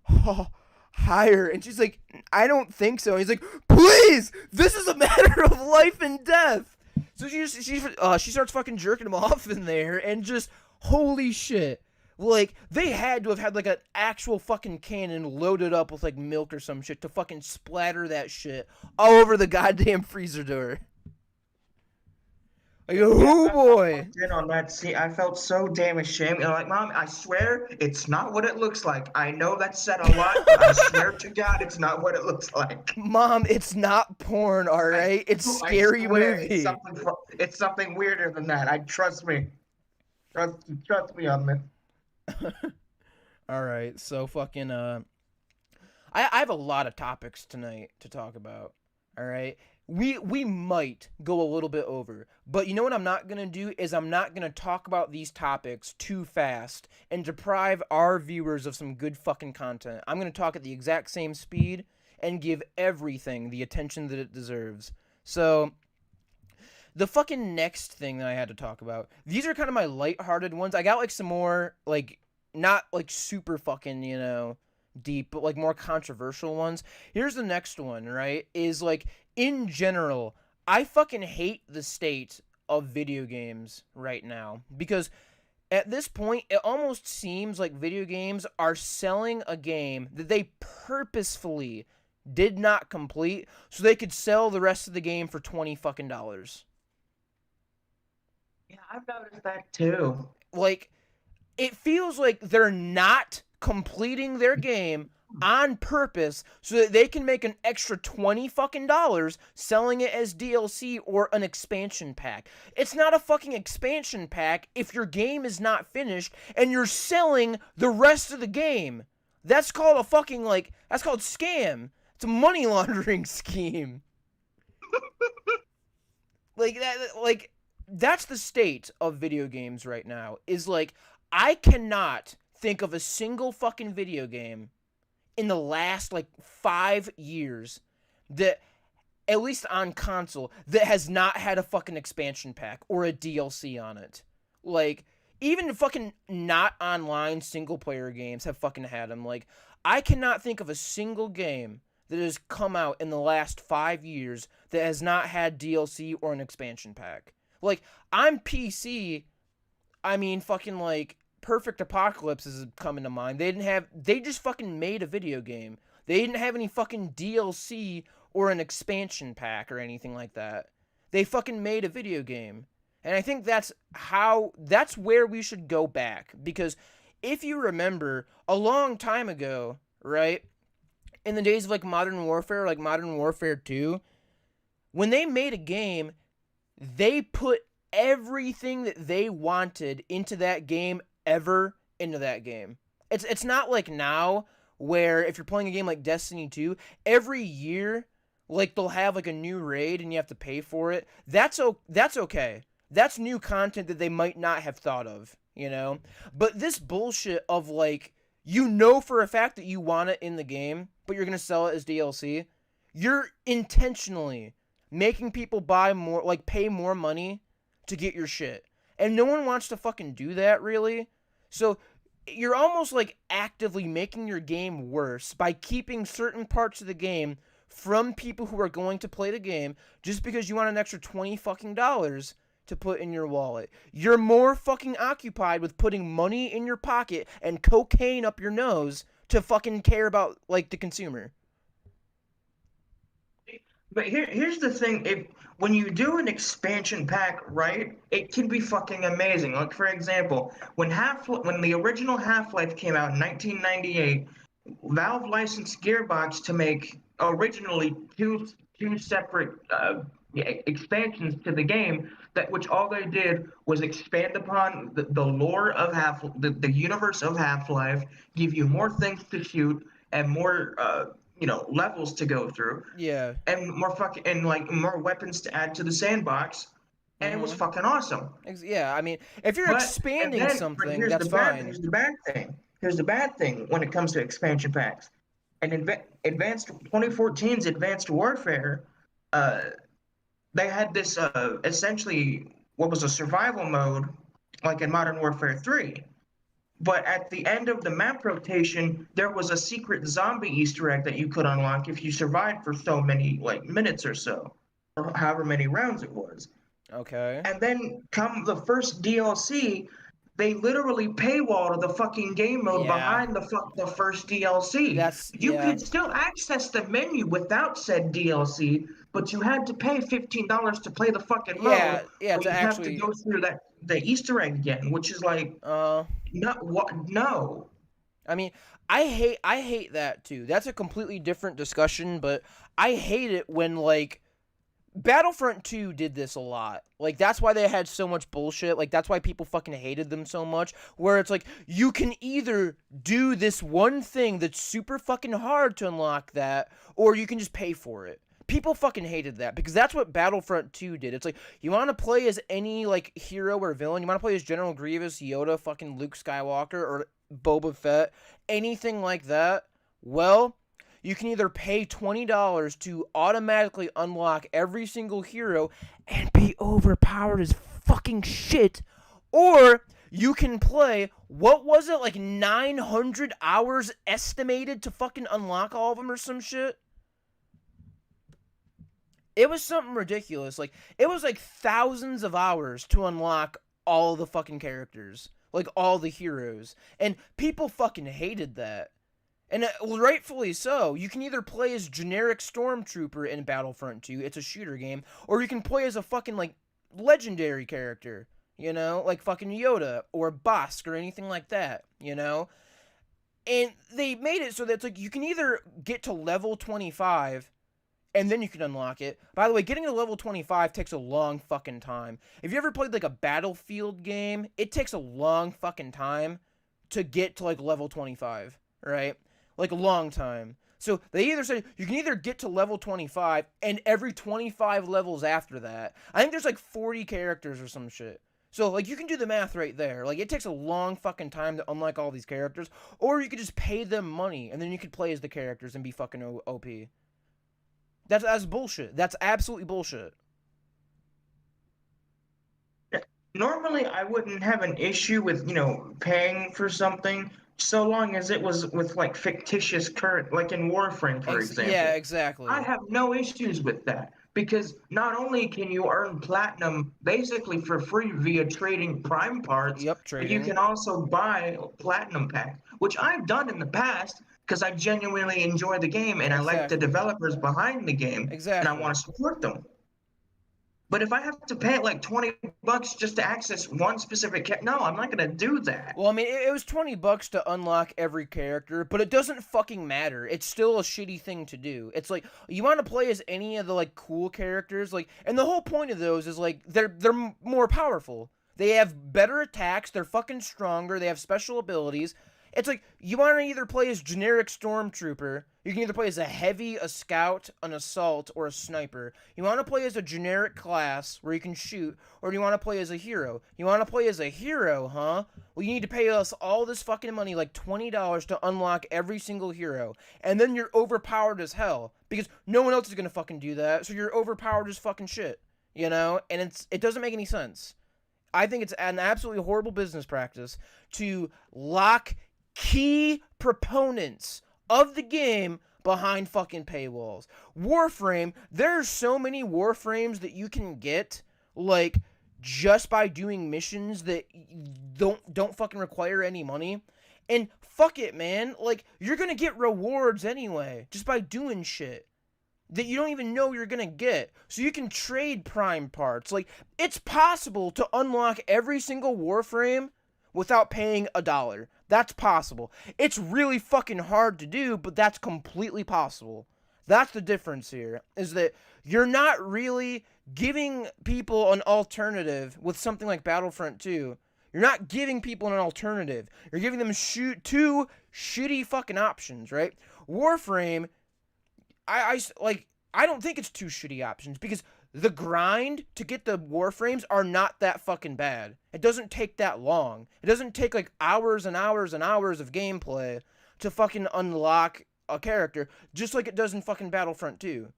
"Oh, higher," and she's like, "I don't think so." And he's like, "Please, this is a matter of life and death." So she starts fucking jerking him off in there, and just holy shit. Like, they had to have had, like, an actual fucking cannon loaded up with, like, milk or some shit to fucking splatter that shit all over the goddamn freezer door. Like, oh boy. In on that scene, I felt so damn ashamed. And like, Mom, I swear it's not what it looks like. I know that said a lot, but I swear to God, it's not what it looks like. Mom, it's not porn, alright? It's scary movie. It's something weirder than that. Trust me. Trust me on this. Alright, so fucking, I have a lot of topics tonight to talk about, alright? We might go a little bit over, but you know what I'm not going to do is I'm not going to talk about these topics too fast and deprive our viewers of some good fucking content. I'm going to talk at the exact same speed and give everything the attention that it deserves. So, the fucking next thing that I had to talk about, these are kind of my lighthearted ones. I got like some more, like, not like super fucking, you know, deep, but like more controversial ones. Here's the next one, right? Is like, in general, I fucking hate the state of video games right now because at this point, it almost seems like video games are selling a game that they purposefully did not complete so they could sell the rest of the game for $20 fucking dollars. Yeah, I've noticed that too. Like, it feels like they're not completing their game on purpose so that they can make an extra $20 fucking dollars selling it as DLC or an expansion pack. It's not a fucking expansion pack if your game is not finished and you're selling the rest of the game. That's called a fucking, like, that's called scam. It's a money laundering scheme. That's the state of video games right now. Is like, I cannot think of a single fucking video game in the last, like, 5 years that, at least on console, that has not had a fucking expansion pack or a DLC on it. Like, even fucking not online single player games have fucking had them. Like, I cannot think of a single game that has come out in the last 5 years that has not had DLC or an expansion pack. Like, I'm PC, I mean, fucking, like, Perfect Apocalypse is coming to mind. They just fucking made a video game. They didn't have any fucking DLC or an expansion pack or anything like that. They fucking made a video game. And I think that's where we should go back. Because if you remember, a long time ago, right, in the days of, like, Modern Warfare, like Modern Warfare 2, when they made a game, they put everything that they wanted into that game ever into that game. It's not like now where if you're playing a game like Destiny 2, every year, like, they'll have, like, a new raid and you have to pay for it. That's okay. That's new content that they might not have thought of, you know? But this bullshit of, like, you know for a fact that you want it in the game, but you're going to sell it as DLC, you're intentionally making people buy more, like, pay more money to get your shit. And no one wants to fucking do that, really. So you're almost, like, actively making your game worse by keeping certain parts of the game from people who are going to play the game just because you want an extra $20 fucking dollars to put in your wallet. You're more fucking occupied with putting money in your pocket and cocaine up your nose to fucking care about, like, the consumer. But here's the thing: when you do an expansion pack, right, it can be fucking amazing. Like, for example, when the original Half-Life came out in 1998, Valve licensed Gearbox to make originally two separate expansions to the game, which all they did was expand upon the lore of the universe of Half-Life, give you more things to shoot and more levels to go through. Yeah. And more weapons to add to the sandbox. And it was fucking awesome. Yeah, I mean, if you're expanding something, that's fine. Here's the bad thing. Here's the bad thing when it comes to expansion packs. And 2014's Advanced Warfare, they had this essentially what was a survival mode, like in Modern Warfare 3. But at the end of the map rotation, there was a secret zombie Easter egg that you could unlock if you survived for so many, like, minutes or so, or however many rounds it was. Okay. And then come the first DLC, they literally paywalled the fucking game mode Yeah. behind the first DLC. You Yeah. could still access the menu without said DLC, but you had to pay $15 to play the fucking mode, Yeah, or to you have to actually go through the Easter egg again, which is like, uh no, what? No. I mean, I hate that too. That's a completely different discussion, but I hate it when like Battlefront 2 did this a lot. Like, that's why they had so much bullshit. Like, that's why people fucking hated them so much. Where it's like, you can either do this one thing that's super fucking hard to unlock that, or you can just pay for it. People fucking hated that because that's what Battlefront 2 did. It's like, you want to play as any, like, hero or villain. You want to play as General Grievous, Yoda, fucking Luke Skywalker, or Boba Fett, anything like that. Well, you can either pay $20 to automatically unlock every single hero and be overpowered as fucking shit, or you can play, what was it, like 900 hours estimated to fucking unlock all of them or some shit? It was something ridiculous. Like, it was like thousands of hours to unlock all the fucking characters. Like, all the heroes. And people fucking hated that. And rightfully so. You can either play as generic Stormtrooper in Battlefront 2, it's a shooter game, or you can play as a fucking, like, legendary character, you know? Like fucking Yoda, or Bosk, or anything like that, you know? And they made it so that it's like, you can either get to level 25, and then you can unlock it. By the way, getting to level 25 takes a long fucking time. If you ever played, like, a Battlefield game, it takes a long fucking time to get to, like, level 25, right? Like, a long time. So they either say you can either get to level 25 and every 25 levels after that. I think there's like 40 characters or some shit. So, like, you can do the math right there. Like, it takes a long fucking time to unlock all these characters. Or you could just pay them money and then you could play as the characters and be fucking OP. That's bullshit. That's absolutely bullshit. Normally, I wouldn't have an issue with, paying for something so long as it was with like fictitious current, like in Warframe, for Yeah, example. I exactly. have no issues with that because not only can you earn platinum basically for free via trading prime parts, Yep, but you trading. can also buy platinum pack, which I've done in the past because I genuinely enjoy the game and I like the Exactly. developers behind the game and I want Exactly. to support them. But if I have to pay like $20 just to access one specific no, I'm not gonna do that. Well, I mean, it was $20 to unlock every character, but it doesn't fucking matter. It's still a shitty thing to do. It's like, you want to play as any of the, like, cool characters, like, and the whole point of those is, like, they're more powerful. They have better attacks, they're fucking stronger, they have special abilities. It's like, you want to either play as generic Stormtrooper, you can either play as a heavy, a scout, an assault, or a sniper. You want to play as a generic class where you can shoot, or do you want to play as a hero? You want to play as a hero, huh? Well, you need to pay us all this fucking money, like $20 to unlock every single hero. And then you're overpowered as hell, because no one else is going to fucking do that, so you're overpowered as fucking shit. You know? And it doesn't make any sense. I think it's an absolutely horrible business practice to lock key proponents of the game behind fucking paywalls. Warframe, there's so many Warframes that you can get, like, just by doing missions that don't fucking require any money. And fuck it, man. Like, you're gonna get rewards anyway, just by doing shit that you don't even know you're gonna get. So you can trade prime parts. Like, it's possible to unlock every single Warframe without paying $1. That's possible. It's really fucking hard to do, but that's completely possible. That's the difference here, is that you're not really giving people an alternative with something like Battlefront 2. You're not giving people an alternative. You're giving them two shitty fucking options, right? Warframe, I don't think it's two shitty options because the grind to get the Warframes are not that fucking bad. It doesn't take that long. It doesn't take like hours and hours and hours of gameplay to fucking unlock a character, just like it does in fucking Battlefront 2.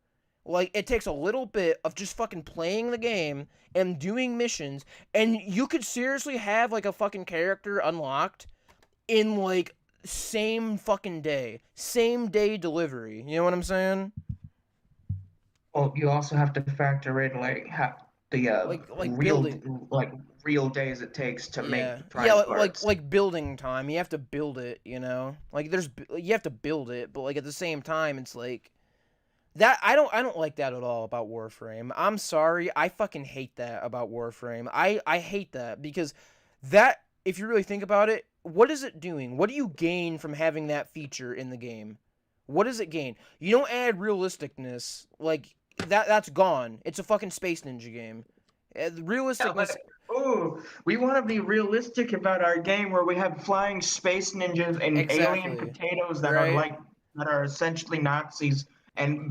Like, it takes a little bit of just fucking playing the game and doing missions, and you could seriously have like a fucking character unlocked in like same fucking day. Same day delivery. You know what I'm saying? Well, you also have to factor in like how the Like real building. like real days it takes to make the prime yeah, parts. like building time. You have to build it, you know. Like you have to build it, but like at the same time, it's like that. I don't like that at all about Warframe. I'm sorry, I fucking hate that about Warframe. I hate that because that, if you really think about it, what is it doing? What do you gain from having that feature in the game? What does it gain? You don't add realisticness. Like that's gone. It's a fucking Space Ninja game. Yeah, Realisticness. oh, we want to be realistic about our game where we have flying space ninjas and alien Exactly. potatoes Right? that are essentially Nazis and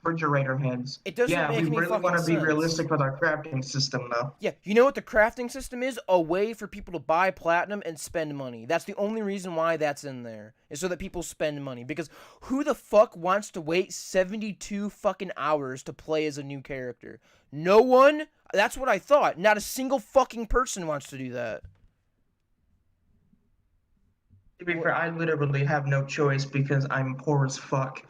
refrigerator heads. It doesn't Yeah, we make any really want fucking to be sense. realistic with our crafting system, though. Yeah, you know what the crafting system is? A way for people to buy platinum and spend money. That's the only reason why that's in there, is so that people spend money. Because who the fuck wants to wait 72 fucking hours to play as a new character? No one? That's what I thought. Not a single fucking person wants to do that. To be fair, I literally have no choice because I'm poor as fuck.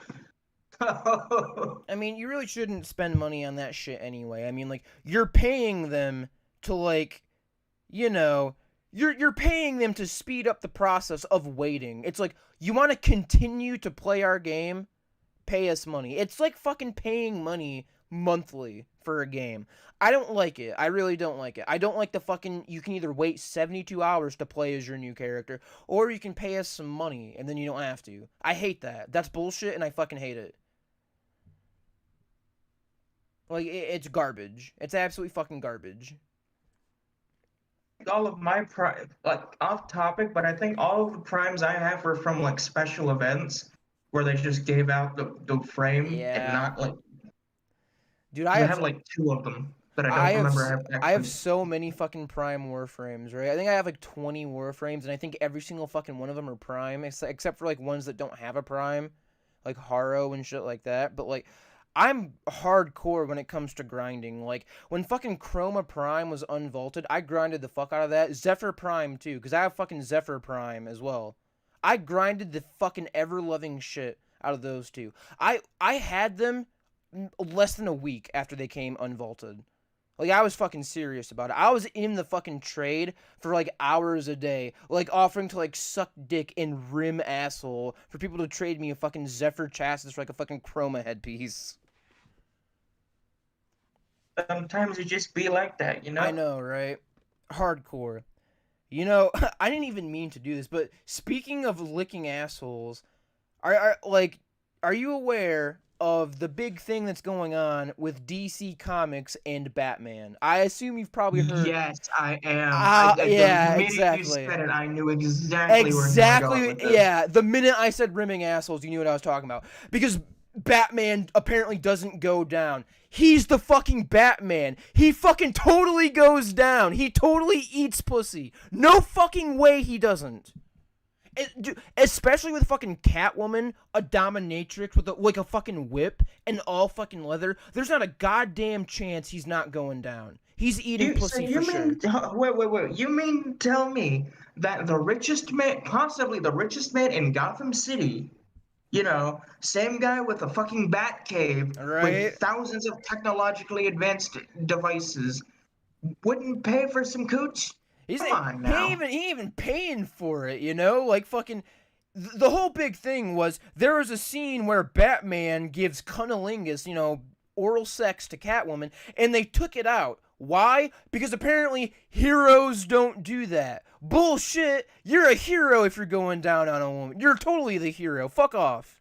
I mean, you really shouldn't spend money on that shit anyway. I mean, like, you're paying them to, like, you know, you're paying them to speed up the process of waiting. It's like, you want to continue to play our game? Pay us money. It's like fucking paying money monthly for a game. I don't like it. I really don't like it. I don't like the fucking, you can either wait 72 hours to play as your new character, or you can pay us some money and then you don't have to. I hate that. That's bullshit and I fucking hate it. Like, it's garbage. It's absolutely fucking garbage. All of my like off topic, but I think all of the primes I have are from like special events where they just gave out the frame and Yeah. not like. Dude, I have like two of them that I I don't have remember I have actually. so many fucking Prime Warframes, right? I think I have like 20 Warframes, and I think every single fucking one of them are Prime, except for like ones that don't have a Prime, like Haro and shit like that. But like, I'm hardcore when it comes to grinding. Like when fucking Chroma Prime was unvaulted, I grinded the fuck out of that. Zephyr Prime too, because I have fucking Zephyr Prime as well. I grinded the fucking ever loving shit out of those two. I had them less than a week after they came unvaulted. Like, I was fucking serious about it. I was in the fucking trade for, like, hours a day. Like, offering to, like, suck dick and rim asshole for people to trade me a fucking Zephyr chassis for, like, a fucking Chroma headpiece. Sometimes it just be like that, you I know. know, right? Hardcore. You know, I didn't even mean to do this, but speaking of licking assholes, are you aware of the big thing that's going on with DC Comics and Batman? I assume you've probably heard. Yes, I am. The Yeah, minute you exactly. said it, I knew exactly where you were going Exactly. with this. Yeah, the minute I said rimming assholes, you knew what I was talking about. Because Batman apparently doesn't go down. He's the fucking Batman. He fucking totally goes down. He totally eats pussy. No fucking way he doesn't. Especially with fucking Catwoman, a dominatrix with like a fucking whip and all fucking leather. There's not a goddamn chance he's not going down. He's eating pussy for sure. Wait. You mean tell me that the richest man, possibly the richest man in Gotham City, same guy with a fucking bat cave Right? with thousands of technologically advanced devices, wouldn't pay for some cooch? Come on He now. ain't even paying for it, you know? Like fucking the whole big thing was there was a scene where Batman gives cunnilingus, oral sex to Catwoman, and they took it out. Why? Because apparently heroes don't do that. Bullshit. You're a hero if you're going down on a woman. You're totally the hero. Fuck off.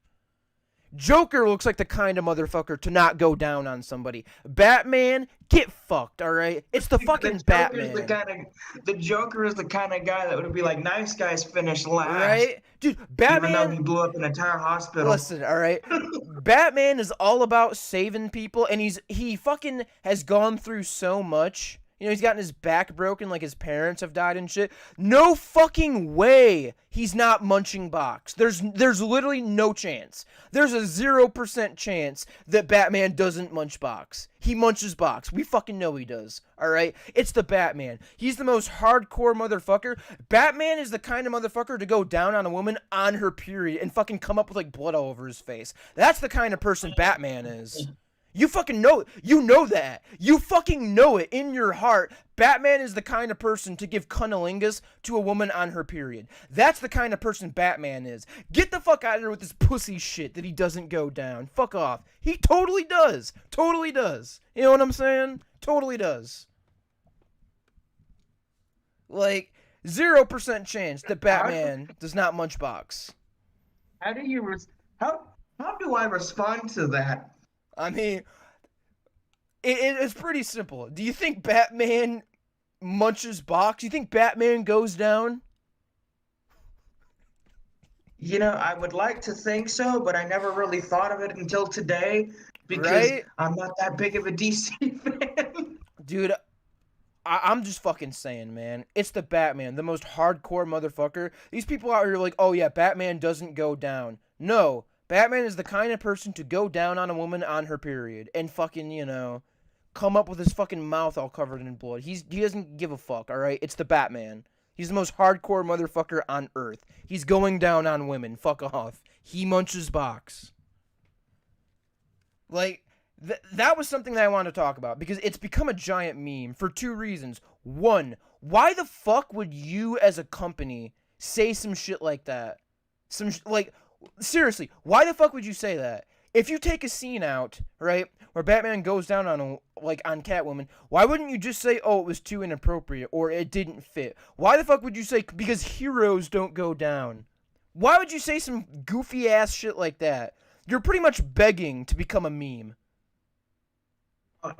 Joker looks like the kind of motherfucker to not go down on somebody. Batman, get fucked, alright? It's the fucking Batman. The Joker is the kind of guy that would be like, nice guys finish last. Right? Dude, Even though Batman. he blew up an entire hospital. Listen, alright? Batman is all about saving people, and he fucking has gone through so much. He's gotten his back broken, like his parents have died and shit. No fucking way he's not munching box. There's literally no chance. There's a 0% chance that Batman doesn't munch box. He munches box. We fucking know he does. Alright? It's the Batman. He's the most hardcore motherfucker. Batman is the kind of motherfucker to go down on a woman on her period and fucking come up with like blood all over his face. That's the kind of person Batman is. You fucking know, you know that. You fucking know it in your heart. Batman is the kind of person to give cunnilingus to a woman on her period. That's the kind of person Batman is. Get the fuck out of here with this pussy shit that he doesn't go down. Fuck off. He totally does. Totally does. You know what I'm saying? Totally does. Like, 0% chance that Batman does not munch box. How do you how do I respond to that? I mean, it's pretty simple. Do you think Batman munches box? You think Batman goes down? You know, I would like to think so, but I never really thought of it until today because Right? I'm not that big of a DC fan. Dude, I'm just fucking saying, man. It's the Batman, the most hardcore motherfucker. These people out here are like, oh yeah, Batman doesn't go down. No, Batman is the kind of person to go down on a woman on her period and fucking, you know, come up with his fucking mouth all covered in blood. He doesn't give a fuck, alright? It's the Batman. He's the most hardcore motherfucker on Earth. He's going down on women. Fuck off. He munches box. Like, that was something that I wanted to talk about because it's become a giant meme for two reasons. One, why the fuck would you as a company say some shit like that? Like, seriously, why the fuck would you say that? If you take a scene out, right, where Batman goes down on Catwoman, why wouldn't you just say, oh, it was too inappropriate or it didn't fit? Why the fuck would you say, because heroes don't go down? Why would you say some goofy ass shit like that? You're pretty much begging to become a meme.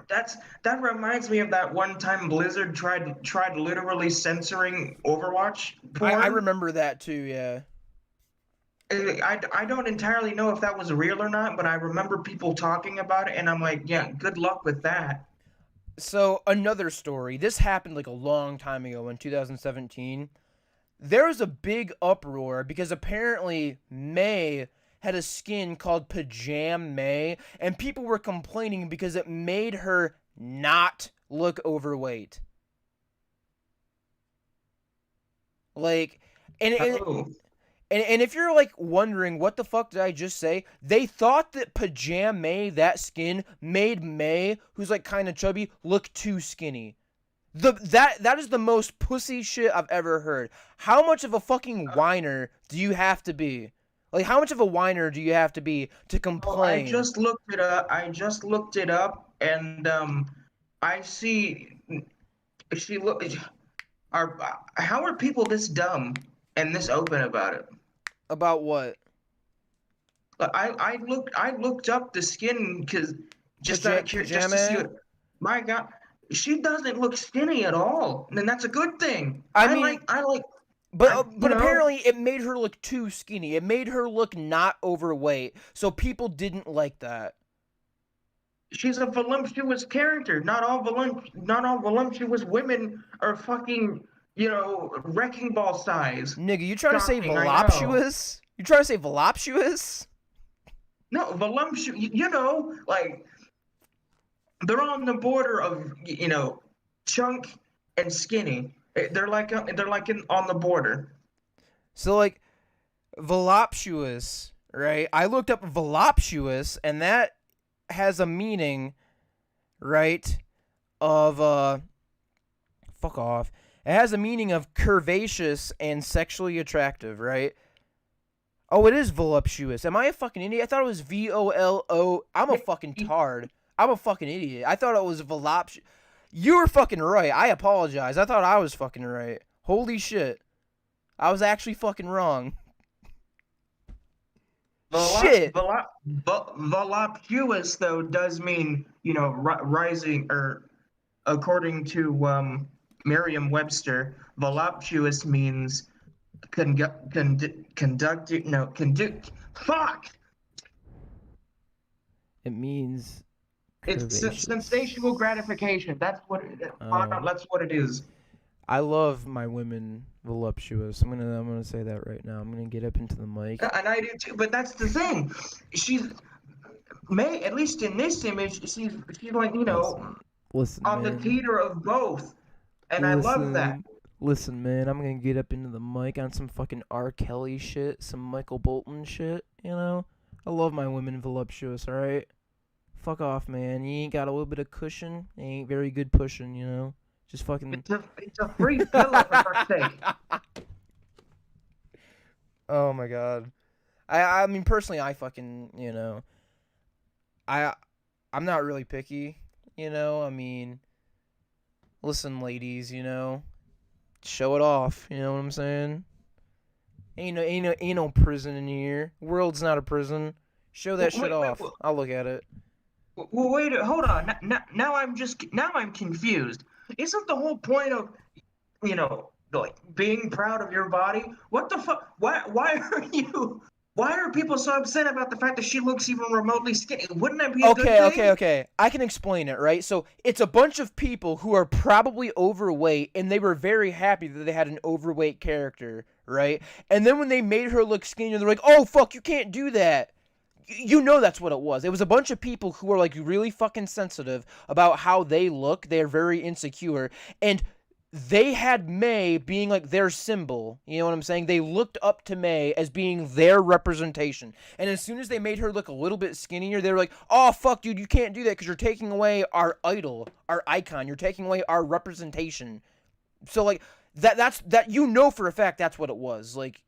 That reminds me of that one time Blizzard tried literally censoring Overwatch porn. I remember that too, yeah. I don't entirely know if that was real or not, but I remember people talking about it, and I'm like, yeah, good luck with that. So, another story. This happened like a long time ago in 2017. There was a big uproar because apparently May had a skin called Pajam May, and people were complaining because it made her not look overweight. Like, and if you're like wondering what the fuck did I just say, they thought that Pajam May, that skin, made May, who's like kind of chubby, look too skinny. That is the most pussy shit I've ever heard. How much of a fucking whiner do you have to be? Like, how much of a whiner do you have to be to complain? I just looked it up, and I see she look. How are people this dumb and this open about it? About what? I looked up the skin because just out of curiosity, just to see what. My God, she doesn't look skinny at all, and that's a good thing. I mean, But know, apparently it made her look too skinny. It made her look not overweight. So people didn't like that. She's a voluptuous character. Not all voluptuous women are fucking, wrecking ball size. Nigga, you trying to say voluptuous? You trying to say voluptuous? No, voluptuous. Like they're on the border of chunk and skinny. They're like on the border. So like voluptuous, right? I looked up voluptuous, and that has a meaning, right? Of fuck off. It has a meaning of curvaceous and sexually attractive, right? Oh, it is voluptuous. Am I a fucking idiot? I thought it was VOLO. I'm a fucking tard. I'm a fucking idiot. I thought it was voluptuous. You were fucking right. I apologize. I thought I was fucking right. Holy shit. I was actually fucking wrong. Shit. Voluptuous, though, does mean, rising, or according to Merriam-Webster, voluptuous means fuck! It means it's sensational gratification. That's what it is. I love my women voluptuous. I'm gonna say that right now. I'm gonna get up into the mic. And I do too. But that's the thing. At least in this image, she's like listen, on man. the teeter of both, and I love that. Listen, man. I'm gonna get up into the mic on some fucking R. Kelly shit, some Michael Bolton shit. I love my women voluptuous. All right. fuck off, man. You ain't got a little bit of cushion. You ain't very good pushing, you know. Just fucking. It's a free pillow for fuck's sake. Oh my god. I mean, personally, I fucking, you know, I'm not really picky, you know. I mean, listen, ladies, you know, show it off. You know what I'm saying? Ain't no prison in here. World's not a prison. Show that shit off. I'll look at it. Well, wait, hold on. Now I'm confused. Isn't the whole point of, like being proud of your body? What the fuck? Why are people so upset about the fact that she looks even remotely skinny? Wouldn't that be a good thing? Okay. I can explain it, right? So it's a bunch of people who are probably overweight, and they were very happy that they had an overweight character, right? And then when they made her look skinnier, they're like, oh, fuck, you can't do that. You know that's what it was. It was a bunch of people who are, like, really fucking sensitive about how they look. They're very insecure. And they had May being, like, their symbol. You know what I'm saying? They looked up to May as being their representation. And as soon as they made her look a little bit skinnier, they were like, oh, fuck, dude, you can't do that because you're taking away our idol, our icon. You're taking away our representation. So, like, that's you know for a fact that's what it was. Like,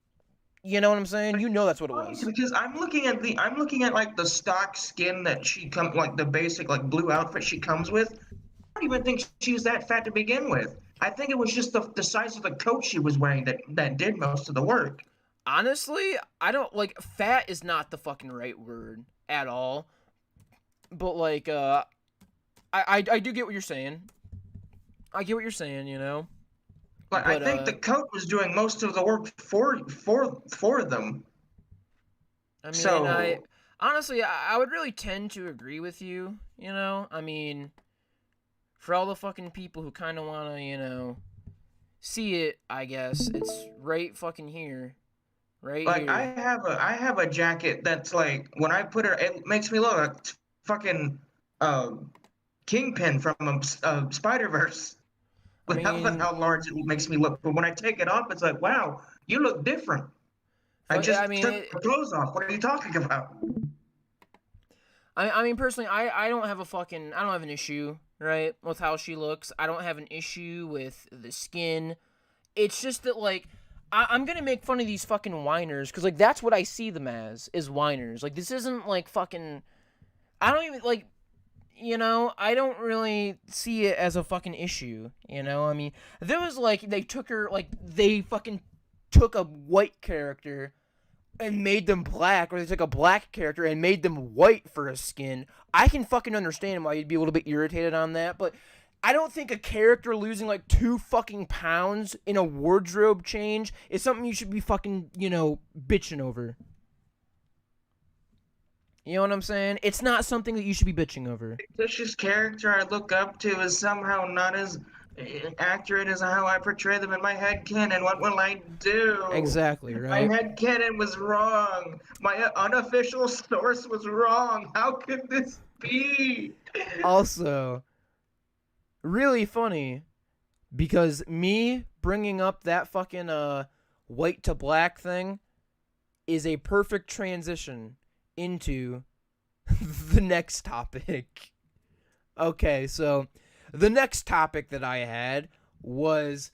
you know what I'm saying? You know that's what it was. Because I'm looking at like the stock skin that she like the basic like blue outfit she comes with. I don't even think she was that fat to begin with. I think it was just the size of the coat she was wearing that did most of the work. Honestly, I don't like fat is not the fucking right word at all. But like I do get what you're saying. I get what you're saying, you know. But I think the coat was doing most of the work for them. I mean, honestly, I would really tend to agree with you, you know? I mean, for all the fucking people who kind of want to, you know, see it, I guess, it's right fucking here. Right like, here. I have a jacket that's like, when I put it makes me look like fucking Kingpin from Spider-Verse. With how large it makes me look. But when I take it off, it's like, wow, you look different. I took the clothes off. What are you talking about? I mean, personally, I don't have an issue, right, with how she looks. I don't have an issue with the skin. It's just that, like, I'm going to make fun of these fucking whiners, because, like, that's what I see them as, is whiners. Like, this isn't, like, fucking... I don't even, like... You know, I don't really see it as a fucking issue, you know? I mean, there was, like, they fucking took a white character and made them black, or they took a black character and made them white for a skin. I can fucking understand why you'd be a little bit irritated on that, but I don't think a character losing, like, 2 fucking pounds in a wardrobe change is something you should be fucking, you know, bitching over. You know what I'm saying? It's not something that you should be bitching over. Fictitious character I look up to is somehow not as accurate as how I portray them in my headcanon. What will I do? Exactly, right? My headcanon was wrong. My unofficial source was wrong. How could this be? Also, really funny, because me bringing up that fucking white to black thing is a perfect transition into the next topic. Okay, so the next topic that I had was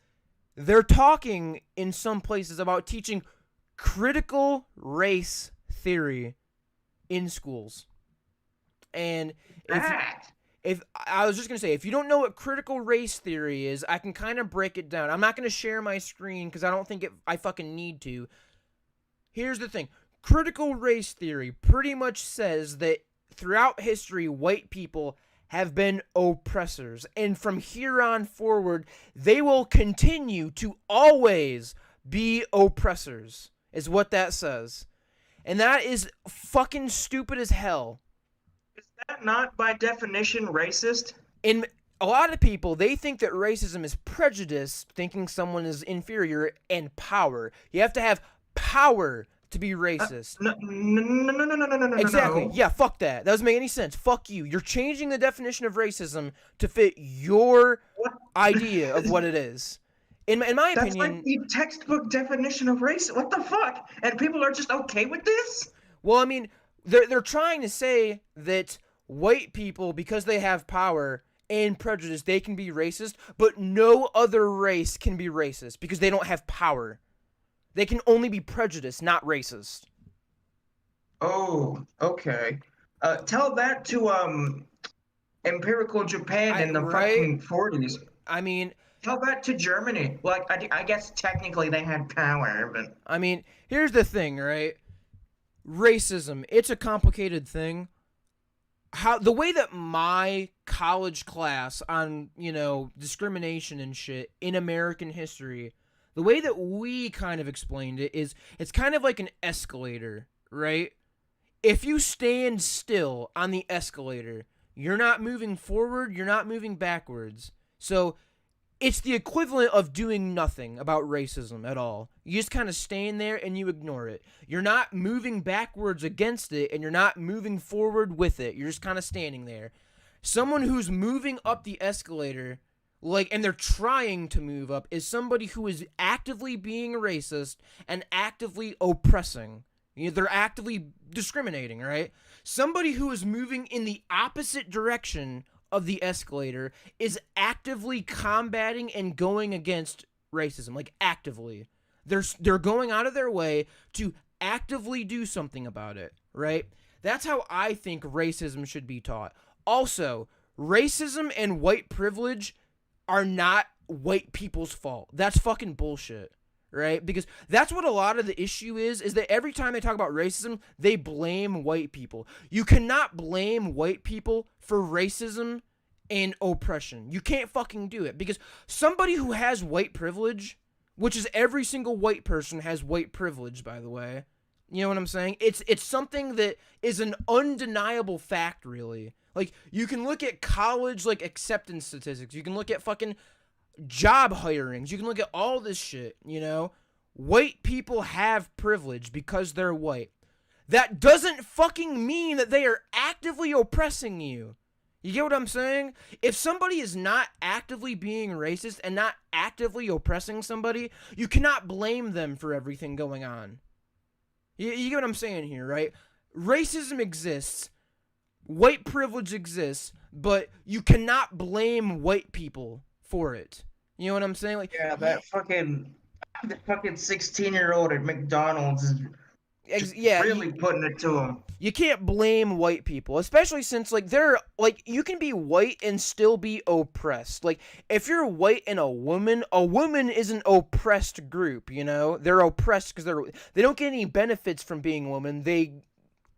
they're talking in some places about teaching critical race theory in schools. And if I was just going to say, if you don't know what critical race theory is, I can kind of break it down. I'm not going to share my screen because I don't think I fucking need to. Here's the thing. Critical race theory pretty much says that throughout history, white people have been oppressors. And from here on forward, they will continue to always be oppressors, is what that says. And that is fucking stupid as hell. Is that not, by definition, racist? In a lot of people, they think that racism is prejudice, thinking someone is inferior, and power. You have to have power to be racist. No. Exactly. Yeah, fuck that. That doesn't make any sense. Fuck you. You're changing the definition of racism to fit your idea of what it is. In my opinion... That's like the textbook definition of race. What the fuck? And people are just okay with this? Well, I mean, they're trying to say that white people, because they have power and prejudice, they can be racist, but no other race can be racist because they don't have power. They can only be prejudiced, not racist. Oh, okay. Tell that to Imperial Japan in the Right? fucking 40s. I mean, Tell that to Germany. Like, I guess technically they had power, but here's the thing, right? Racism, it's a complicated thing. The way that my college class on, discrimination and shit in American history, the way that we kind of explained it is it's kind of like an escalator, right? If you stand still on the escalator, you're not moving forward, you're not moving backwards. So it's the equivalent of doing nothing about racism at all. You just kind of stand there and you ignore it. You're not moving backwards against it, and you're not moving forward with it. You're just kind of standing there. Someone who's moving up the escalator, and they're trying to move up, is somebody who is actively being racist and actively oppressing. They're actively discriminating, right? Somebody who is moving in the opposite direction of the escalator is actively combating and going against racism, actively. They're going out of their way to actively do something about it, right? That's how I think racism should be taught. Also, racism and white privilege are not white people's fault. That's fucking bullshit, right? Because that's what a lot of the issue is that every time they talk about racism, they blame white people. You cannot blame white people for racism and oppression. You can't fucking do it, because somebody who has white privilege, which is every single white person has white privilege, by the way. You know what I'm saying? It's something that is an undeniable fact, really. You can look at college, acceptance statistics. You can look at fucking job hirings. You can look at all this shit, White people have privilege because they're white. That doesn't fucking mean that they are actively oppressing you. You get what I'm saying? If somebody is not actively being racist and not actively oppressing somebody, you cannot blame them for everything going on. You get what I'm saying here, right? Racism exists. White privilege exists, but you cannot blame white people for it. You know what I'm saying? Yeah, the fucking 16-year-old at McDonald's is really putting it to him. You can't blame white people, especially since they're you can be white and still be oppressed. If you're white and a woman is an oppressed group, They're oppressed because they don't get any benefits from being a woman. They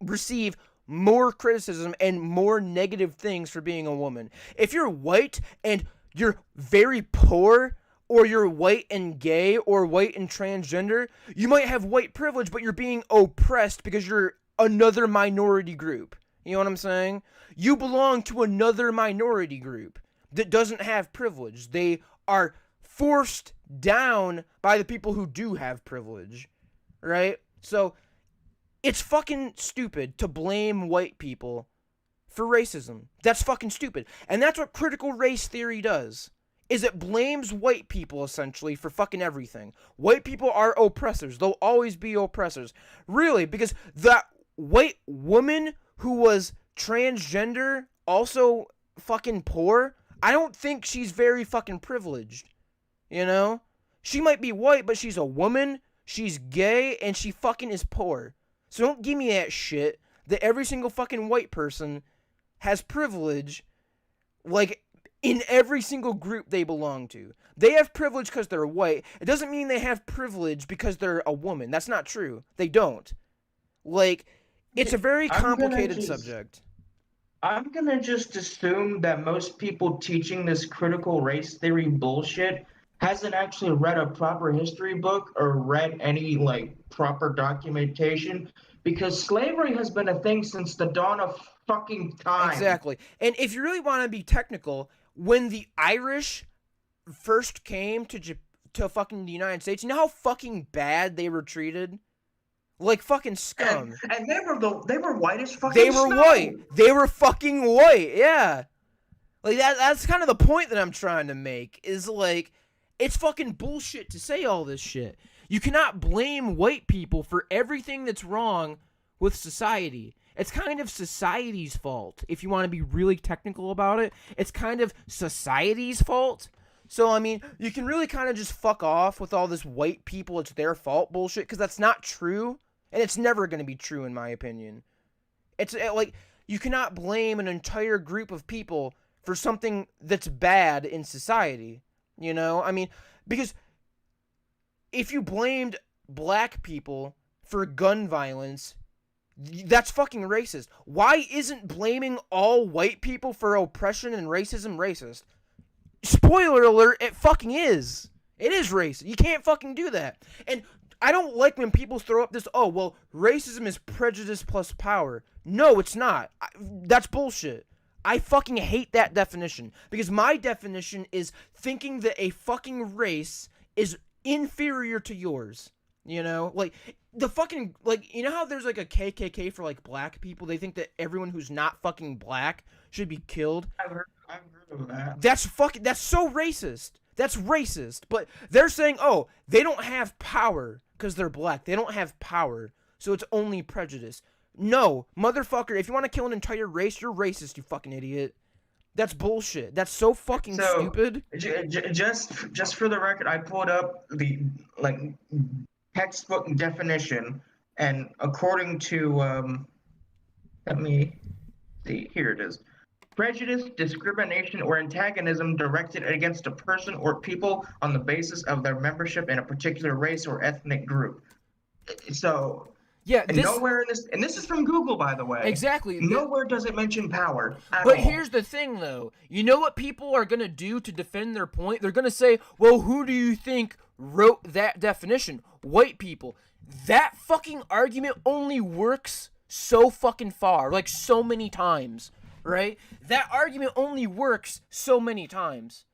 receive more criticism and more negative things for being a woman. If you're white and you're very poor, or you're white and gay, or white and transgender, you might have white privilege, but you're being oppressed because you're another minority group. You know what I'm saying? You belong to another minority group that doesn't have privilege. They are forced down by the people who do have privilege, right? So it's fucking stupid to blame white people for racism. That's fucking stupid. And that's what critical race theory does. Is it blames white people, essentially, for fucking everything. White people are oppressors. They'll always be oppressors. Really, because that white woman who was transgender, also fucking poor, I don't think she's very fucking privileged. She might be white, but she's a woman, she's gay, and she fucking is poor. So don't give me that shit that every single fucking white person has privilege, in every single group they belong to. They have privilege because they're white. It doesn't mean they have privilege because they're a woman. That's not true. They don't. It's a very complicated subject. I'm gonna just assume that most people teaching this critical race theory bullshit hasn't actually read a proper history book or read any proper documentation, because slavery has been a thing since the dawn of fucking time. Exactly. And if you really want to be technical, when the Irish first came to fucking the United States, you know how fucking bad they were treated? Fucking scum. And they were white as fucking They were snow. white. They were fucking white. Yeah. That's kind of the point that I'm trying to make. Is it's fucking bullshit to say all this shit. You cannot blame white people for everything that's wrong with society. It's kind of society's fault. If you want to be really technical about it, it's kind of society's fault. So, I mean, you can really kind of just fuck off with all this white people, it's their fault bullshit, because that's not true, and it's never going to be true, in my opinion. It's like, you cannot blame an entire group of people for something that's bad in society, you know? I mean, because if you blamed black people for gun violence, that's fucking racist. Why isn't blaming all white people for oppression and racism racist? Spoiler alert, it fucking is. It is racist. You can't fucking do that. And I don't like when people throw up this, oh, well, racism is prejudice plus power. No, it's not. That's bullshit. I fucking hate that definition. Because my definition is thinking that a fucking race is inferior to yours. You know? Like, the fucking, like, you know how there's like a KKK for like black people? They think that everyone who's not fucking black should be killed. I've heard of that. That's so racist. That's racist. But they're saying, oh, they don't have power because they're black. They don't have power. So it's only prejudice. No, motherfucker, if you want to kill an entire race, you're racist, you fucking idiot. That's bullshit. That's so fucking stupid. Just for the record, I pulled up the textbook definition, and according to let me see, here it is. Prejudice, discrimination, or antagonism directed against a person or people on the basis of their membership in a particular race or ethnic group. So, yeah, nowhere in this, and this is from Google, by the way. Exactly. Nowhere does it mention power at But all. here's the thing, though. You know what people are going to do to defend their point? They're going to say, well, who do you think wrote that definition? White people. That fucking argument only works so fucking far, like so many times. Right? That argument only works so many times.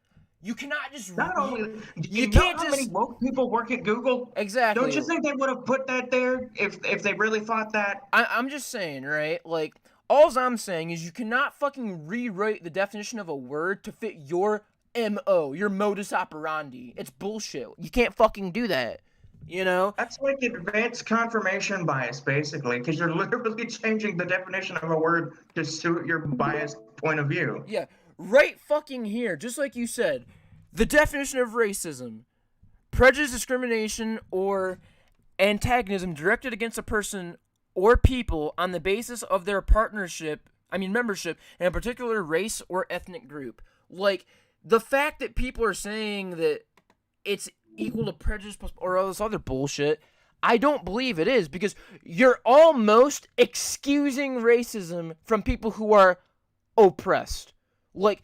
You cannot just... Not only... You can't can't how many woke people work at Google? Exactly. Don't you think they would have put that there if they really thought that? I'm just saying, right? Like, all I'm saying is you cannot fucking rewrite the definition of a word to fit your MO, your modus operandi. It's bullshit. You can't fucking do that. You know? That's like advanced confirmation bias, basically, because you're literally changing the definition of a word to suit your biased point of view. Yeah, right fucking here, just like you said, the definition of racism, prejudice, discrimination, or antagonism directed against a person or people on the basis of their membership in a particular race or ethnic group. Like, the fact that people are saying that it's equal to prejudice plus, or all this other bullshit, I don't believe it is, because you're almost excusing racism from people who are oppressed. Like,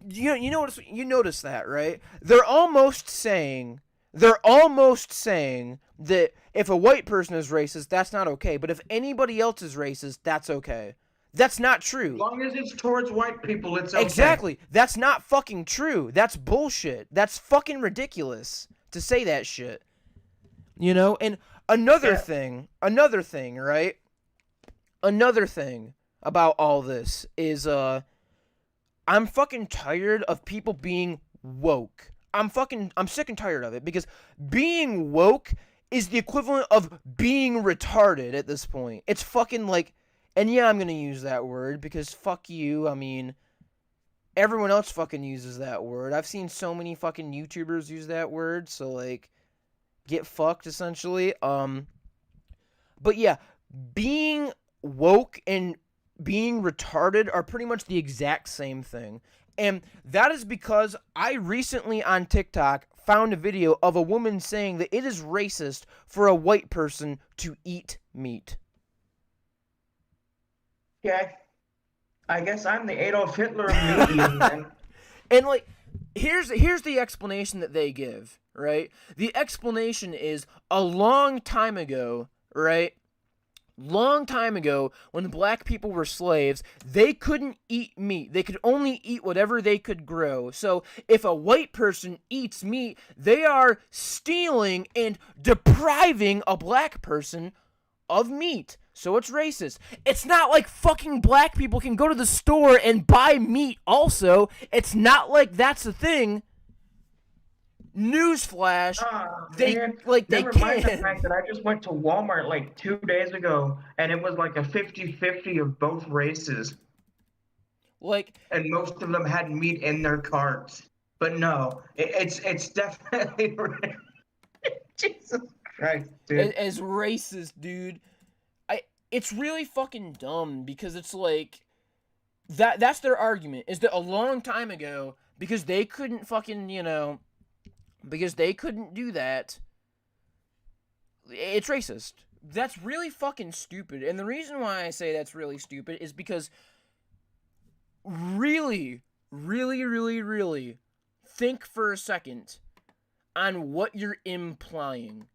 you notice that, right? They're almost saying that if a white person is racist, that's not okay, but if anybody else is racist, that's okay. That's not true. As long as it's towards white people, it's okay. Exactly. That's not fucking true. That's bullshit. That's fucking ridiculous to say that shit. You know? And another thing, right? Another thing about all this is, I'm fucking tired of people being woke. I'm sick and tired of it, because being woke is the equivalent of being retarded at this point. It's fucking like, and yeah, I'm gonna use that word because fuck you. I mean, everyone else fucking uses that word. I've seen so many fucking YouTubers use that word, so like, get fucked essentially. But yeah, being woke and being retarded are pretty much the exact same thing. And that is because I recently on TikTok found a video of a woman saying that it is racist for a white person to eat meat. Okay. I guess I'm the Adolf Hitler of meat eating then. And like, here's the explanation that they give, right? The explanation is a long time ago, right? Long time ago, when black people were slaves, they couldn't eat meat. They could only eat whatever they could grow. So if a white person eats meat, they are stealing and depriving a black person of meat. So it's racist. It's not like fucking black people can go to the store and buy meat also. It's not like that's a thing. Newsflash, they Man, they never mind the can. fact that I just went to Walmart like 2 days ago and it was like a 50-50 of both races. Like, And most of them had meat in their carts. But no, it's definitely Jesus Christ, dude. as racist, dude. It's really fucking dumb because it's like that's their argument is that a long time ago because they couldn't fucking, because they couldn't do that. It's racist. That's really fucking stupid. And the reason why I say that's really stupid is because really, really, really, really think for a second on what you're implying.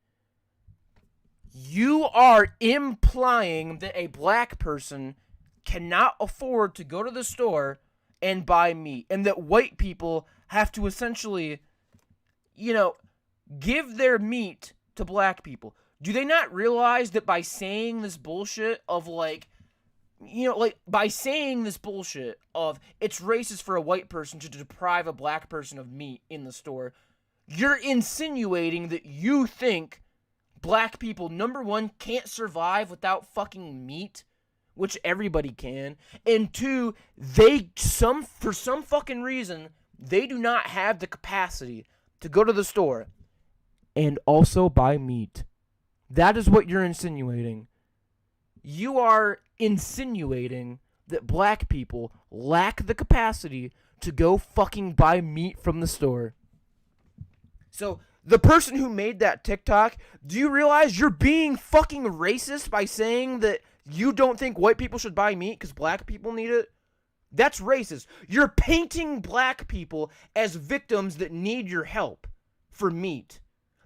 You are implying that a black person cannot afford to go to the store and buy meat, and that white people have to essentially, give their meat to black people. Do they not realize that by saying this bullshit of by saying this bullshit of it's racist for a white person to deprive a black person of meat in the store, you're insinuating that you think black people, number one, can't survive without fucking meat, which everybody can, and two, for some fucking reason, they do not have the capacity to go to the store and also buy meat. That is what you're insinuating. You are insinuating that black people lack the capacity to go fucking buy meat from the store. So, the person who made that TikTok, do you realize you're being fucking racist by saying that you don't think white people should buy meat because black people need it? That's racist. You're painting black people as victims that need your help for meat.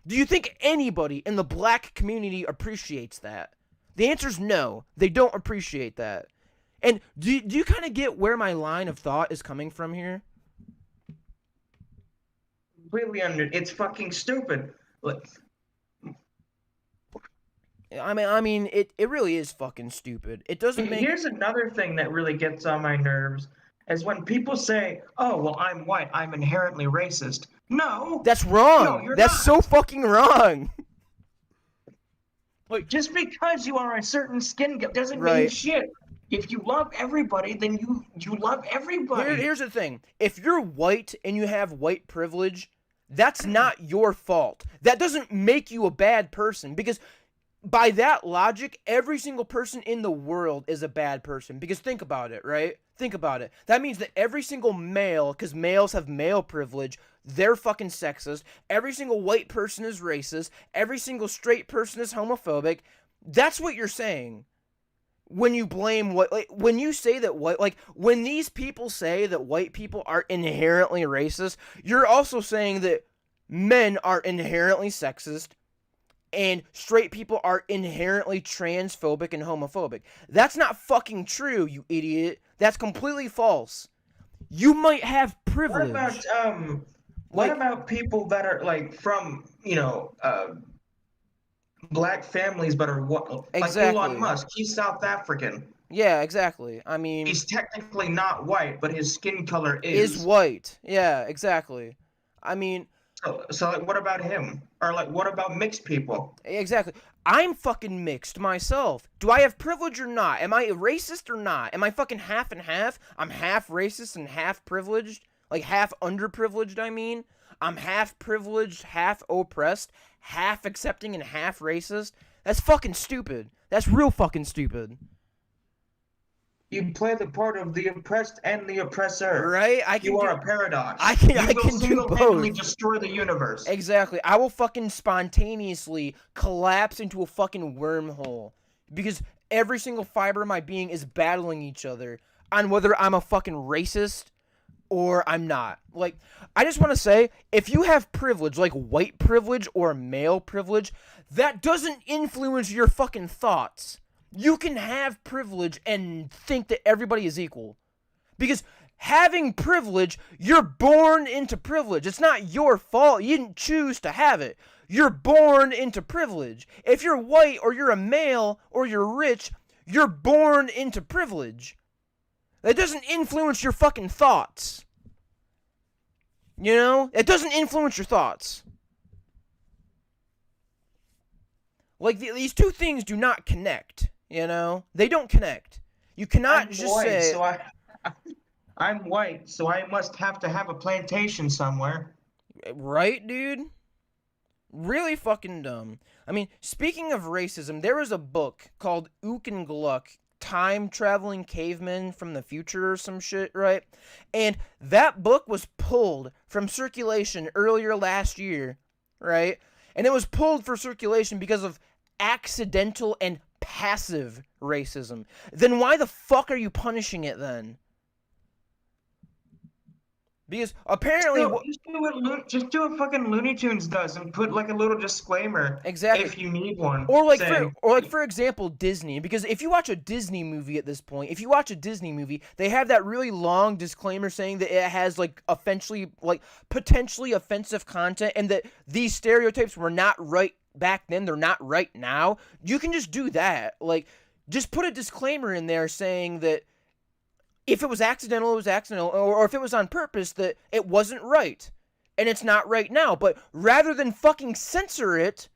Do you think anybody in the black community appreciates that? The answer is no. They don't appreciate that. And do you kind of get where my line of thought is coming from here? It's fucking stupid. Look, I mean, it really is fucking stupid. It doesn't make... Here's another thing that really gets on my nerves, is when people say, oh, well, I'm white, I'm inherently racist. No. That's wrong. No, you're That's not. so fucking wrong. Like, just because you are a certain skin doesn't mean Right. shit. If you love everybody, then you love everybody. Here's the thing. If you're white and you have white privilege, that's not your fault. That doesn't make you a bad person, because by that logic, every single person in the world is a bad person. Because think about it, right? Think about it. That means that every single male, because males have male privilege, they're fucking sexist. Every single white person is racist. Every single straight person is homophobic. That's what you're saying. When you blame when you say that when these people say that white people are inherently racist, you're also saying that men are inherently sexist and straight people are inherently transphobic and homophobic. That's not fucking true, you idiot. That's completely false. You might have privilege. What about people that are from black families but are what? Exactly. Like Elon Musk, he's South African. Yeah, exactly. I mean, he's technically not white, but his skin color is white. Yeah, exactly. I mean, so what about him? Or what about mixed people? Exactly. I'm fucking mixed myself. Do I have privilege or not? Am I racist or not? Am I fucking half and half? I'm half racist and half privileged. Like half underprivileged, I mean. I'm half privileged, half oppressed, half accepting and half racist. That's fucking stupid. That's real fucking stupid. You play the part of the oppressed and the oppressor. Right? You are a paradox. I can do both. Destroy the universe. Exactly. I will fucking spontaneously collapse into a fucking wormhole. Because every single fiber of my being is battling each other on whether I'm a fucking racist or I'm not. I just want to say, if you have privilege, like white privilege or male privilege, that doesn't influence your fucking thoughts. You can have privilege and think that everybody is equal. Because having privilege, you're born into privilege. It's not your fault. You didn't choose to have it. You're born into privilege. If you're white or you're a male or you're rich, you're born into privilege. That doesn't influence your fucking thoughts. You know? It doesn't influence your thoughts. Like, these two things do not connect, you know? They don't connect. You cannot say... I'm white, so I must have to have a plantation somewhere. Right, dude? Really fucking dumb. I mean, speaking of racism, there was a book called Ook and Gluck, Time Traveling Cavemen from the Future or some shit, right? And that book was pulled from circulation earlier last year, right? And it was pulled for circulation because of accidental and passive racism. Then why the fuck are you punishing it then? Because apparently... Just do what fucking Looney Tunes does and put like a little disclaimer. Exactly. If you need one. Or like for example, Disney. Because if you watch a Disney movie at this point, they have that really long disclaimer saying that it has like potentially offensive content and that these stereotypes were not right back then, they're not right now. You can just do that. Like, just put a disclaimer in there saying that if it was accidental, it was accidental, or if it was on purpose, that it wasn't right. And it's not right now. But rather than fucking censor it,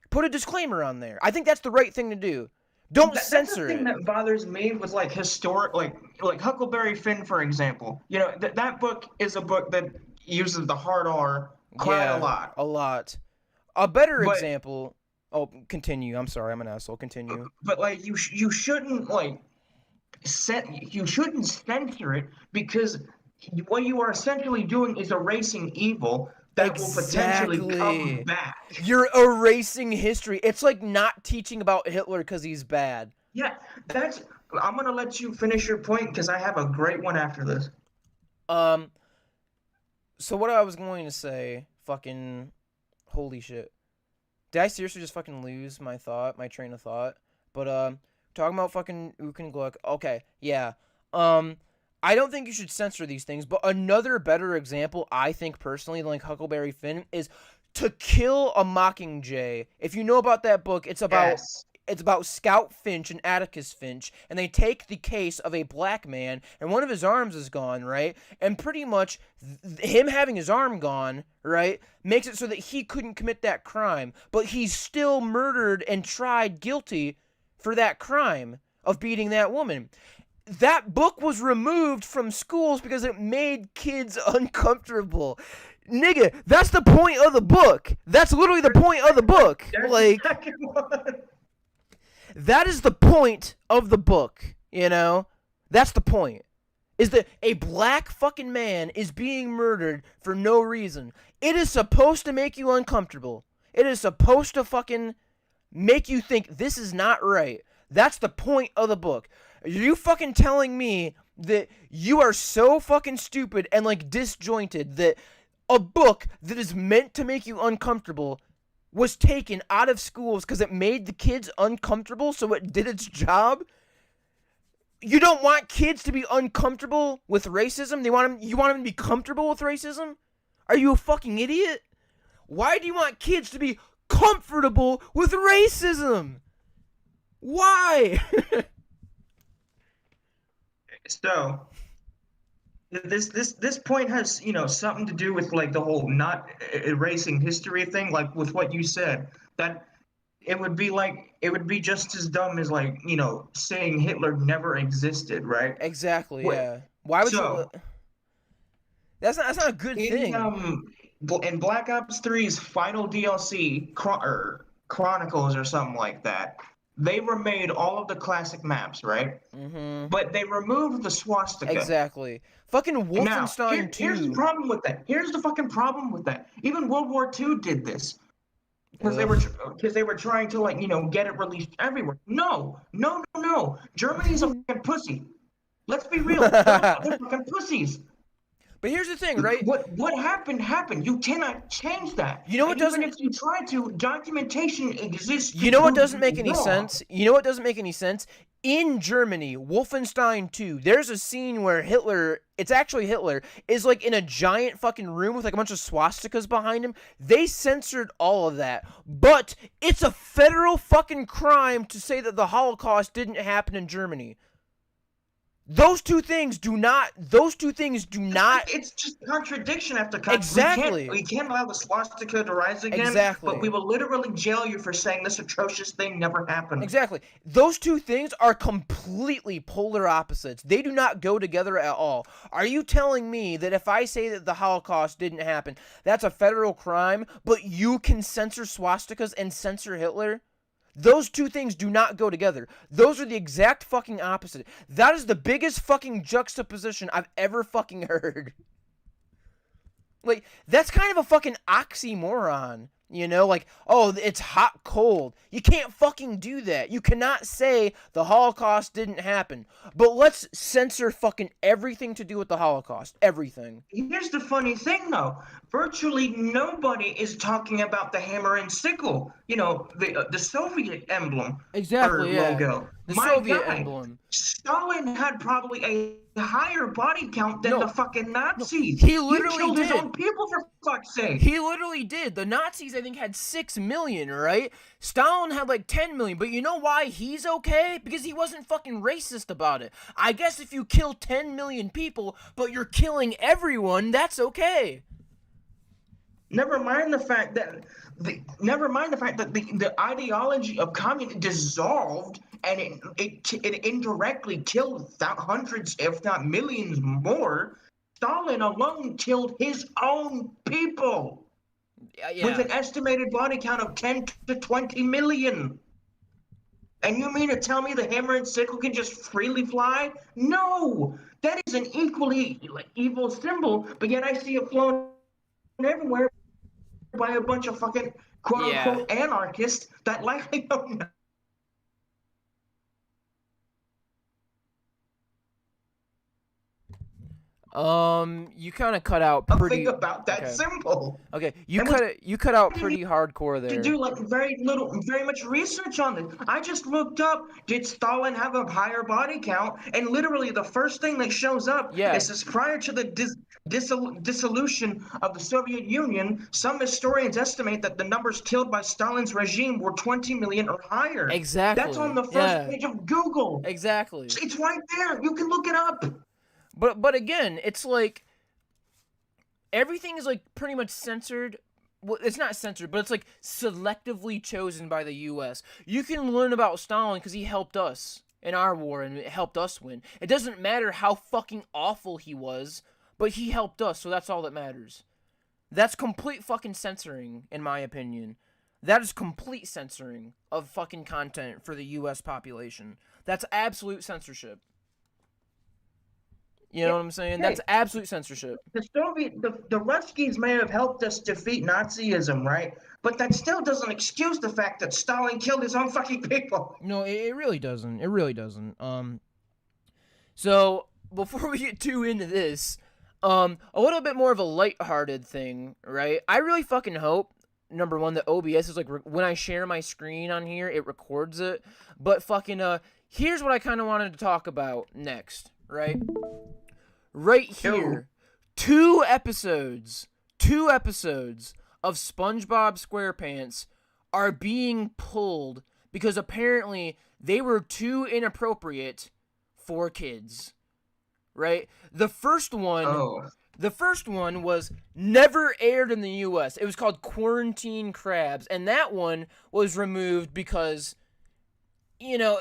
put a disclaimer on there. I think that's the right thing to do. Don't censor it. That's the thing that bothers me with like historic, like Huckleberry Finn, for example. You know, that book is a book that uses the hard R quite a lot. A lot. A better example... Oh, continue. I'm sorry. I'm an asshole. Continue. But like, you shouldn't like... You shouldn't censor it, because what you are essentially doing is erasing evil that will potentially come back. You're erasing history. It's like not teaching about Hitler because he's bad. Yeah, I'm gonna let you finish your point because I have a great one after this. So what I was going to say, fucking, holy shit. Did I seriously just fucking lose my train of thought? But, talking about fucking Ook and Gluck. Okay, yeah. I don't think you should censor these things, but another better example, I think personally, than like Huckleberry Finn, is To Kill a Mockingjay. If you know about that book, it's about Scout Finch and Atticus Finch, and they take the case of a black man, and one of his arms is gone, right? And pretty much him having his arm gone, right, makes it so that he couldn't commit that crime, but he's still murdered and tried guilty for that crime of beating that woman. That book was removed from schools because it made kids uncomfortable. Nigga, that's the point of the book. That's literally the point of the book. Like, that is the point of the book, you know? That's the point. Is that a black fucking man is being murdered for no reason. It is supposed to make you uncomfortable. It is supposed to fucking make you think this is not right. That's the point of the book. Are you fucking telling me that you are so fucking stupid and like disjointed that a book that is meant to make you uncomfortable was taken out of schools because it made the kids uncomfortable, so it did its job? You don't want kids to be uncomfortable with racism? You want them to be comfortable with racism? Are you a fucking idiot? Why do you want kids to be comfortable with racism? Why? So, this point has, you know, something to do with like the whole not erasing history thing, like with what you said, that it would be just as dumb as, like, you know, saying Hitler never existed, right? Exactly. Yeah. Why would you? That's not a good thing. In Black Ops 3's final DLC, Chronicles or something like that, they remade all of the classic maps, right? Mm-hmm. But they removed the swastika. Exactly. Fucking Wolfenstein 2. Here's the problem with that. Here's the fucking problem with that. Even World War II did this. Because they were trying to, like, you know, get it released everywhere. No. Germany's a fucking pussy. Let's be real. They're fucking pussies. But here's the thing, right? What happened. You cannot change that. You know what doesn't? Even if you try to, documentation exists. You know what doesn't make any sense? In Germany, Wolfenstein 2, there's a scene where Hitler, it's actually Hitler, is like in a giant fucking room with like a bunch of swastikas behind him. They censored all of that. But it's a federal fucking crime to say that the Holocaust didn't happen in Germany. Those two things do not. It's just contradiction after contradiction. Exactly. We can't allow the swastika to rise again, Exactly. but we will literally jail you for saying this atrocious thing never happened. Exactly. Those two things are completely polar opposites. They do not go together at all. Are you telling me that if I say that the Holocaust didn't happen, that's a federal crime, but you can censor swastikas and censor Hitler? Those two things do not go together. Those are the exact fucking opposite. That is the biggest fucking juxtaposition I've ever fucking heard. Like, that's kind of a fucking oxymoron. You know, like, oh, it's hot, cold. You can't fucking do that. You cannot say the Holocaust didn't happen. But let's censor fucking everything to do with the Holocaust. Everything. Here's the funny thing, though. Virtually nobody is talking about the hammer and sickle. You know, the Soviet emblem. Exactly, yeah. Logo. The My Soviet guy, emblem. Stalin had probably a higher body count than the fucking Nazis. He literally killed did. his own people, for fuck's sake. He literally did. The Nazis, I think, had 6 million, right? Stalin had like 10 million. But you know why he's okay? Because he wasn't fucking racist about it. I guess if you kill 10 million people, but you're killing everyone, that's okay. Never mind the fact that the ideology of communism dissolved, and it indirectly killed hundreds, if not millions more. Stalin alone killed his own people with an estimated body count of 10 to 20 million. And you mean to tell me the hammer and sickle can just freely fly? No! That is an equally evil symbol, but yet I see it flown everywhere by a bunch of fucking quote-unquote anarchists that likely don't know. You kind of cut out pretty. Think about that symbol. Okay, you cut out pretty hardcore there. To do like very much research on this. I just looked up, did Stalin have a higher body count? And literally the first thing that shows up is this: prior to the dissolution of the Soviet Union, some historians estimate that the numbers killed by Stalin's regime were 20 million or higher. Exactly. That's on the first page of Google. Exactly. It's right there. You can look it up. But again, it's like everything is like pretty much censored. Well, it's not censored, but it's like selectively chosen by the U.S. You can learn about Stalin because he helped us in our war and it helped us win. It doesn't matter how fucking awful he was, but he helped us, so that's all that matters. That's complete fucking censoring, in my opinion. That is complete censoring of fucking content for the U.S. population. That's absolute censorship. You know what I'm saying? That's absolute censorship. The Ruskies may have helped us defeat Nazism, right? But that still doesn't excuse the fact that Stalin killed his own fucking people. No, it really doesn't. It really doesn't. So before we get too into this, a little bit more of a lighthearted thing, right? I really fucking hope, number one, that OBS is like when I share my screen on here, it records it. But fucking here's what I kind of wanted to talk about next, right? Right here, two episodes of SpongeBob SquarePants are being pulled because apparently they were too inappropriate for kids, right? The first one was never aired in the U.S. It was called Quarantine Crabs, and that one was removed because, you know,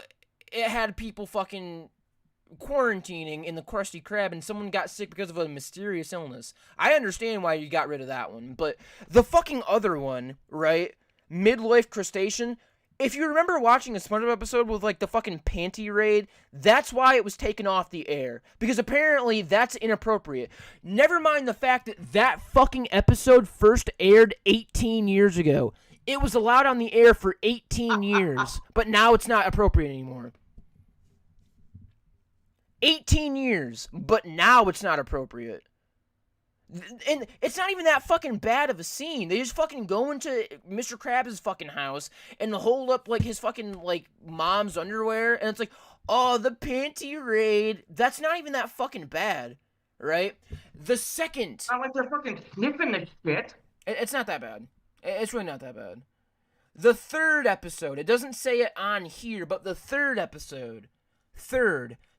it had people fucking quarantining in the Krusty Krab and someone got sick because of a mysterious illness. I understand why you got rid of that one, but the fucking other one, right? Midlife Crustacean. If you remember watching a SpongeBob episode with like the fucking panty raid, that's why it was taken off the air. Because apparently that's inappropriate. Never mind the fact that that fucking episode first aired 18 years ago. It was allowed on the air for 18 years, but now it's not appropriate anymore. 18 years, but now it's not appropriate. And it's not even that fucking bad of a scene. They just fucking go into Mr. Krabs' fucking house and hold up, like, his fucking, like, mom's underwear. And it's like, oh, the panty raid. That's not even that fucking bad, right? The second... Not like they're fucking sniffing the shit. It's not that bad. It's really not that bad. The third episode, it doesn't say it on here, but the third episode...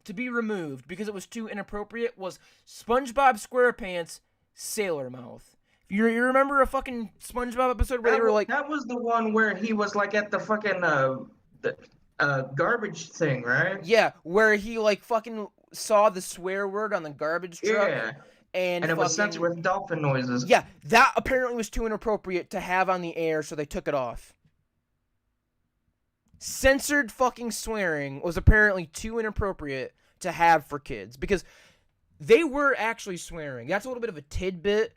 to be removed because it was too inappropriate was SpongeBob SquarePants Sailor Mouth. You remember a fucking SpongeBob episode where they were like... That was the one where he was like at the fucking garbage thing, right? Yeah, where he like fucking saw the swear word on the garbage truck. Yeah. And it was censored with dolphin noises. Yeah, that apparently was too inappropriate to have on the air, so they took it off. Censored fucking swearing was apparently too inappropriate to have for kids because they were actually swearing. That's a little bit of a tidbit.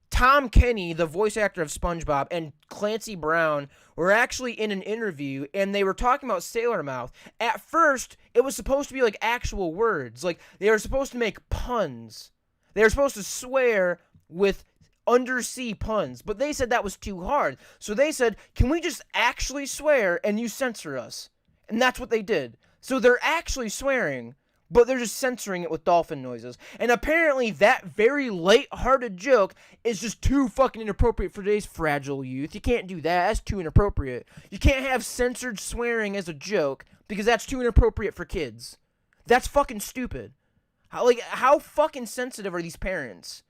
Tom Kenny, the voice actor of SpongeBob, and Clancy Brown were actually in an interview, and they were talking about Sailor Mouth. At first, it was supposed to be like actual words. Like, they were supposed to make puns. They were supposed to swear with undersea puns, but they said that was too hard. So they said, can we just actually swear and you censor us? And that's what they did. So they're actually swearing, but they're just censoring it with dolphin noises. And apparently that very light-hearted joke is just too fucking inappropriate for today's fragile youth. You can't do that. That's too inappropriate. You can't have censored swearing as a joke because that's too inappropriate for kids. That's fucking stupid. How fucking sensitive are these parents?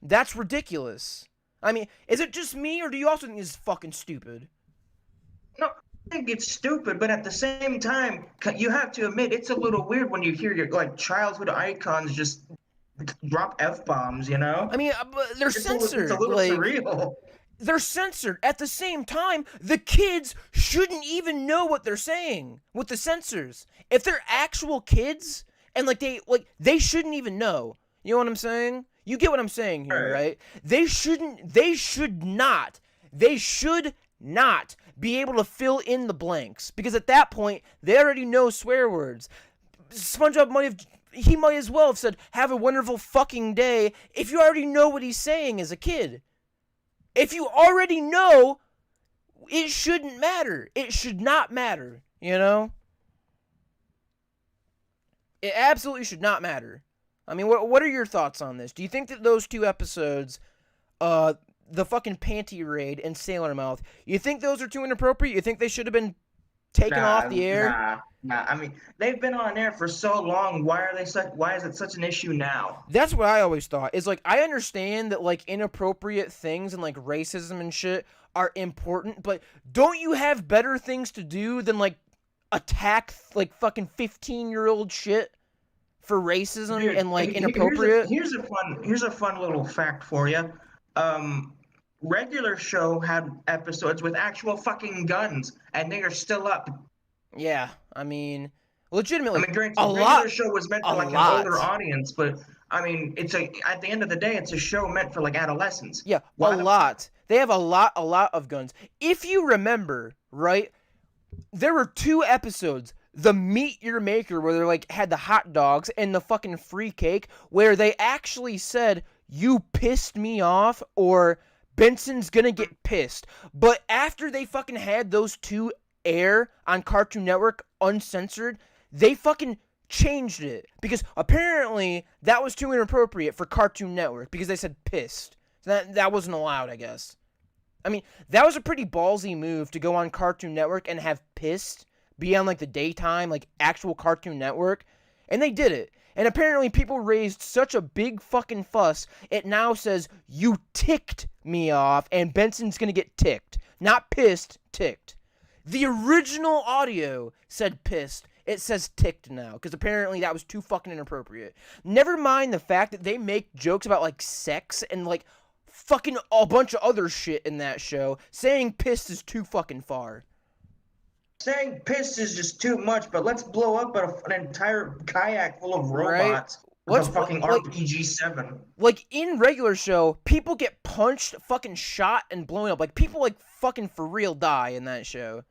That's ridiculous. I mean, is it just me, or do you also think this is fucking stupid? No, I think it's stupid, but at the same time, you have to admit it's a little weird when you hear your like childhood icons just drop F-bombs, you know? I mean, they're censored. It's a little surreal. They're censored. At the same time, the kids shouldn't even know what they're saying with the censors. If they're actual kids, and they shouldn't even know. You know what I'm saying? You get what I'm saying here, right? They should not be able to fill in the blanks, because at that point they already know swear words. SpongeBob might as well have said, have a wonderful fucking day, if you already know what he's saying as a kid. If you already know, it shouldn't matter. It should not matter, you know? It absolutely should not matter. I mean, what are your thoughts on this? Do you think that those two episodes, the fucking panty raid and Sailor Mouth, you think those are too inappropriate? You think they should have been taken off the air? Nah. I mean, they've been on air for so long. Why is it such an issue now? That's what I always thought. Is like, I understand that like inappropriate things and like racism and shit are important, but don't you have better things to do than like attack like fucking 15-year-old shit for racism? Dude, and like inappropriate? Here's a fun little fact for you. Regular show had episodes with actual fucking guns, and they are still up. Yeah, I mean, legitimately, granted, regular show was meant for like an older audience, but I mean, at the end of the day, it's a show meant for like adolescents. Yeah, a lot. They have a lot of guns. If you remember, right, there were two episodes, the Meet Your Maker, where they like had the hot dogs and the fucking free cake, where they actually said, "You pissed me off," or "Benson's gonna get pissed." But after they fucking had those two air on Cartoon Network uncensored, they fucking changed it, because apparently that was too inappropriate for Cartoon Network, because they said pissed. So that wasn't allowed, I guess. I mean, that was a pretty ballsy move to go on Cartoon Network and have pissed be on like the daytime, like actual Cartoon Network, and they did it. And apparently people raised such a big fucking fuss, it now says, "You ticked me off," and Benson's gonna get ticked. Not pissed, ticked. The original audio said pissed. It says ticked now, because apparently that was too fucking inappropriate. Never mind the fact that they make jokes about like sex and like fucking a bunch of other shit in that show. Saying pissed is too fucking far. Saying pissed is just too much, but let's blow up an entire kayak full of robots. Right? With a fucking RPG-7. Like, in regular show, people get punched, fucking shot, and blown up. Like, people, like, fucking for real die in that show.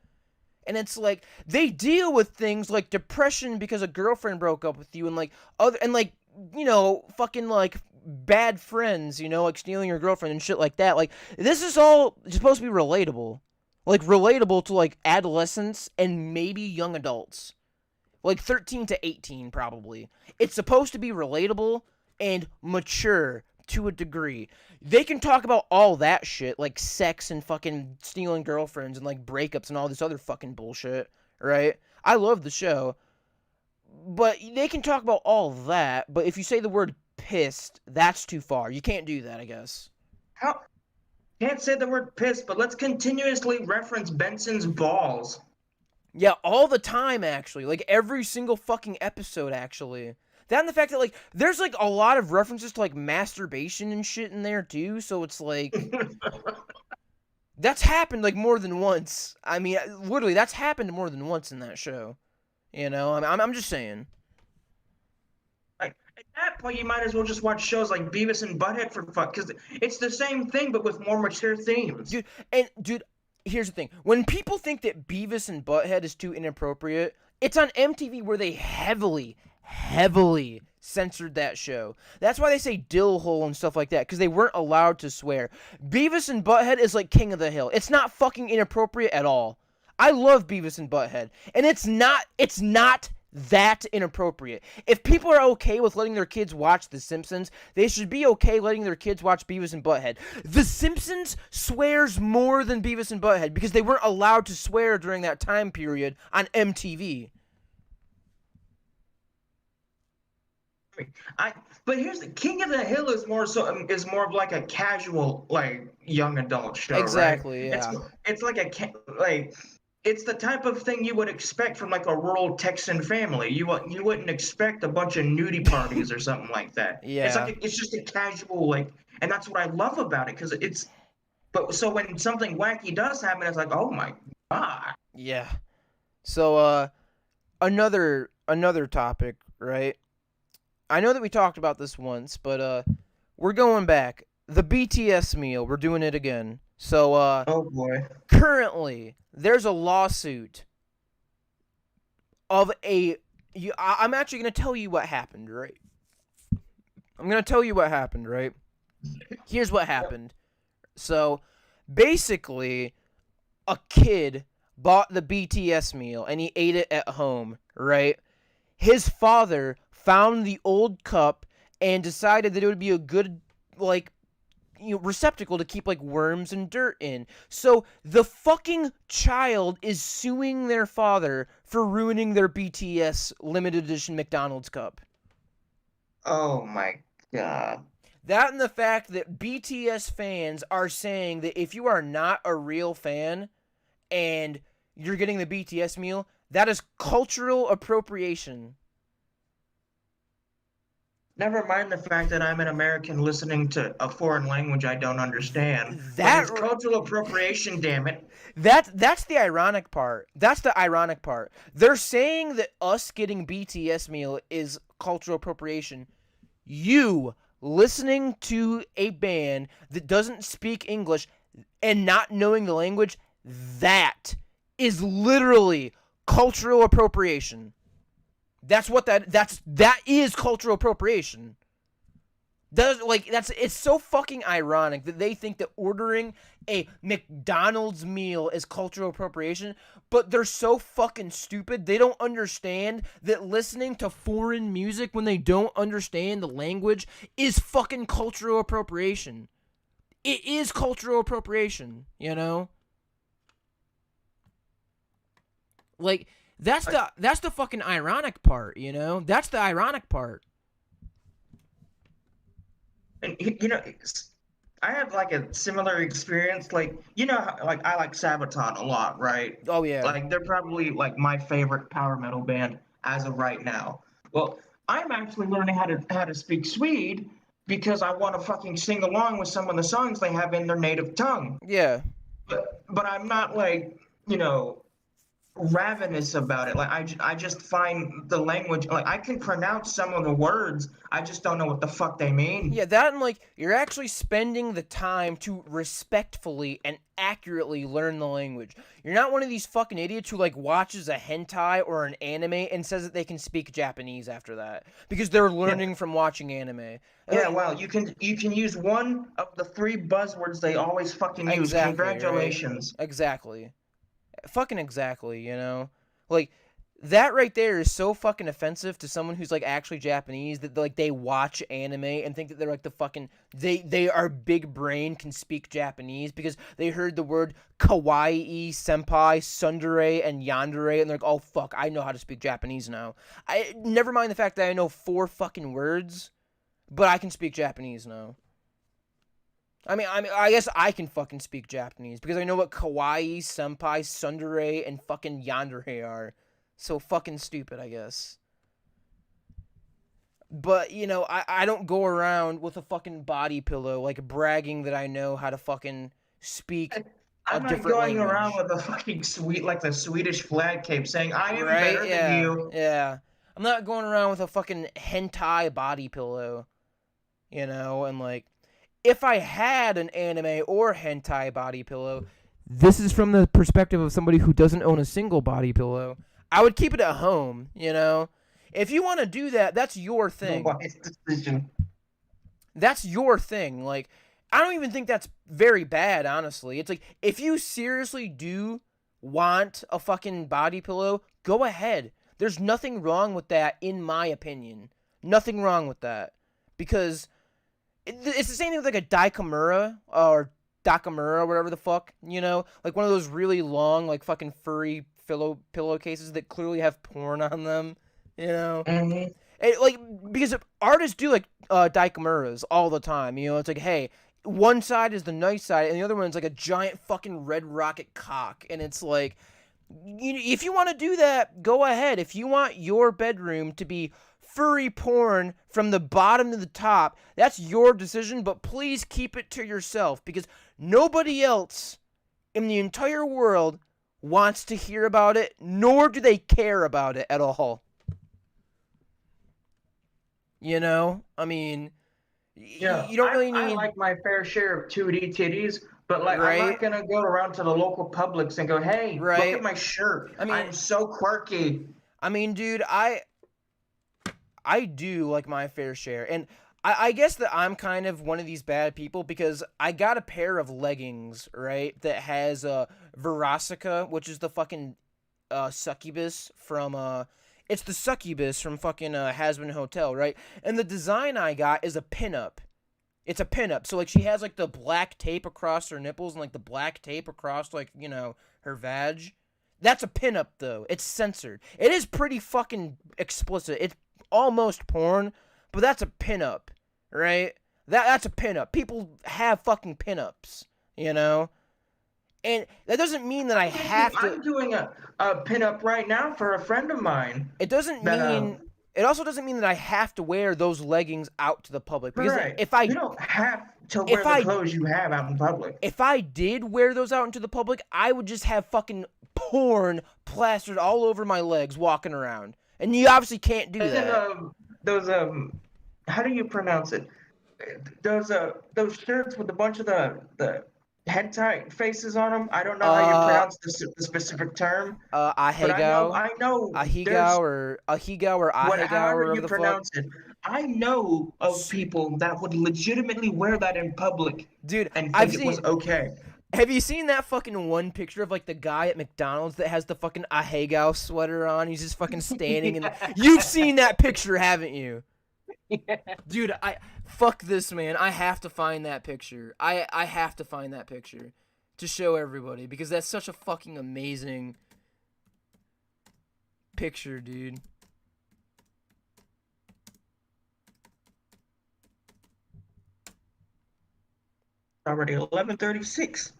And it's like, they deal with things like depression because a girlfriend broke up with you, and, like, you know, fucking, like, bad friends, you know, like stealing your girlfriend and shit like that. Like, this is all supposed to be relatable. Like, relatable to, like, adolescents and maybe young adults. Like, 13 to 18, probably. It's supposed to be relatable and mature to a degree. They can talk about all that shit, like sex and fucking stealing girlfriends and, like, breakups and all this other fucking bullshit, right? I love the show. But they can talk about all that, but if you say the word pissed, that's too far. You can't do that, I guess. How can't say the word piss, but let's continuously reference Benson's balls. Yeah, all the time, actually. Like, every single fucking episode, actually. That and the fact that, like, there's, like, a lot of references to, like, masturbation and shit in there, too, so it's, like... That's happened, like, more than once. I mean, literally, that's happened more than once in that show. You know? I'm just saying. Like, at that point, you might as well just watch shows like Beavis and Butthead for fuck, because it's the same thing, but with more mature themes. Dude, here's the thing. When people think that Beavis and Butthead is too inappropriate, it's on MTV where they heavily censored that show. That's why they say dill hole and stuff like that, because they weren't allowed to swear. Beavis and Butthead is like King of the Hill. It's not fucking inappropriate at all. I love Beavis and Butthead, and it's not that inappropriate. If people are okay with letting their kids watch The Simpsons, they should be okay letting their kids watch Beavis and Butthead. The Simpsons swears more than Beavis and Butthead because they weren't allowed to swear during that time period on MTV. But here's the King of the Hill is more of like a casual, like, young adult show. Exactly, right? yeah. It's like it's the type of thing you would expect from like a rural Texan family. You wouldn't expect a bunch of nudie parties or something like that. Yeah. It's just a casual, like, and that's what I love about it, because so when something wacky does happen, it's like, oh my god. Yeah. So another topic, right? I know that we talked about this once, but we're going back. The BTS meal, we're doing it again. So oh boy. Currently, there's a lawsuit of I'm actually going to tell you what happened, right? I'm going to tell you what happened, right? Here's what happened. So, basically, a kid bought the BTS meal and he ate it at home, right? His father found the old cup and decided that it would be a good, like, receptacle to keep, like, worms and dirt in. So the fucking child is suing their father for ruining their BTS limited edition McDonald's cup. Oh my god. That and the fact that BTS fans are saying that if you are not a real fan and you're getting the BTS meal, that is cultural appropriation. Never mind the fact that I'm an American listening to a foreign language I don't understand. It's cultural appropriation, damn it. That's the ironic part. That's the ironic part. They're saying that us getting BTS meal is cultural appropriation. You listening to a band that doesn't speak English and not knowing the language, that is literally cultural appropriation. That is cultural appropriation. It's so fucking ironic that they think that ordering a McDonald's meal is cultural appropriation, but they're so fucking stupid. They don't understand that listening to foreign music when they don't understand the language is fucking cultural appropriation. It is cultural appropriation, you know? Like, that's the fucking ironic part, you know? That's the ironic part. And you know, I have like a similar experience. Like, you know, like I like Sabaton a lot, right? Oh yeah. Like they're probably like my favorite power metal band as of right now. Well, I'm actually learning how to speak Swede because I want to fucking sing along with some of the songs they have in their native tongue. Yeah. But I'm not like, you know, ravenous about it. Like I just find the language, like I can pronounce some of the words, I just don't know what the fuck they mean. Yeah, that and like you're actually spending the time to respectfully and accurately learn the language. You're not one of these fucking idiots who like watches a hentai or an anime and says that they can speak Japanese after that because they're learning from watching anime. Yeah, well, you can use one of the three buzzwords they always fucking use. Exactly, congratulations. Right? Exactly. Fucking exactly, you know? Like, that right there is so fucking offensive to someone who's like actually Japanese, that like they watch anime and think that they're like the fucking they are big brain, can speak Japanese because they heard the word kawaii, senpai, tsundere, and yandere, and they're like, oh fuck, I know how to speak Japanese now. I never mind the fact that I know 4 fucking words, but I can speak Japanese now. I guess I can fucking speak Japanese because I know what kawaii, senpai, tsundere, and fucking yandere are. So fucking stupid, I guess. But, you know, I don't go around with a fucking body pillow, like, bragging that I know how to fucking speak a I'm not different going language. around with a fucking like the Swedish flag cape saying, I am Right? better than Yeah. you. Yeah. I'm not going around with a fucking hentai body pillow, you know, and, like, if I had an anime or hentai body pillow, this is from the perspective of somebody who doesn't own a single body pillow, I would keep it at home, you know? If you want to do that, that's your thing. The wise decision. That's your thing. Like, I don't even think that's very bad, honestly. It's like, if you seriously do want a fucking body pillow, go ahead. There's nothing wrong with that, in my opinion. Nothing wrong with that. Because it's the same thing with like a Daikamura or Dakamura, whatever the fuck, you know? Like one of those really long, like fucking furry pillowcases that clearly have porn on them, you know? Mm-hmm. Like, because artists do like Daikamuras all the time, you know? It's like, hey, one side is the nice side and the other one's like a giant fucking red rocket cock. And it's like, if you want to do that, go ahead. If you want your bedroom to be furry porn from the bottom to the top, that's your decision, but please keep it to yourself because nobody else in the entire world wants to hear about it, nor do they care about it at all. You know? I mean, Yeah, you don't really need... I like my fair share of 2D titties, but like right? I'm not gonna go around to the local Publix and go, hey, right? look at my shirt. I mean, I'm so quirky. I mean, dude, I do like my fair share. And I guess that I'm kind of one of these bad people because I got a pair of leggings, right, that has Verasica, which is the fucking succubus from... it's the succubus from fucking Has-Been Hotel, right? And the design I got is a pinup. It's a pinup. So, like, she has, like, the black tape across her nipples and, like, the black tape across, like, you know, her vag. That's a pinup, though. It's censored. It is pretty fucking explicit. It's almost porn, but that's a pinup, right? That's a pinup. People have fucking pinups, you know? And that doesn't mean that I have to... I'm doing a pinup right now for a friend of mine. It doesn't mean... It also doesn't mean that I have to wear those leggings out to the public. Because right. if I... You don't have to wear the clothes you have out in public. If I did wear those out into the public, I would just have fucking porn plastered all over my legs walking around. And you obviously can't do that. And those how do you pronounce it? Those shirts with a bunch of the hentai faces on them. I don't know how you pronounce the specific term. Ahegao. I know. Ahegao or Ahegao however or you pronounce it. I know of people that would legitimately wear that in public, dude, and think it was okay. Have you seen that fucking one picture of like the guy at McDonald's that has the fucking Ahegao sweater on? He's just fucking standing and you've seen that picture, haven't you? Yeah. Dude, fuck this, man. I have to find that picture. I have to find that picture to show everybody because that's such a fucking amazing picture, dude. Already 11:36.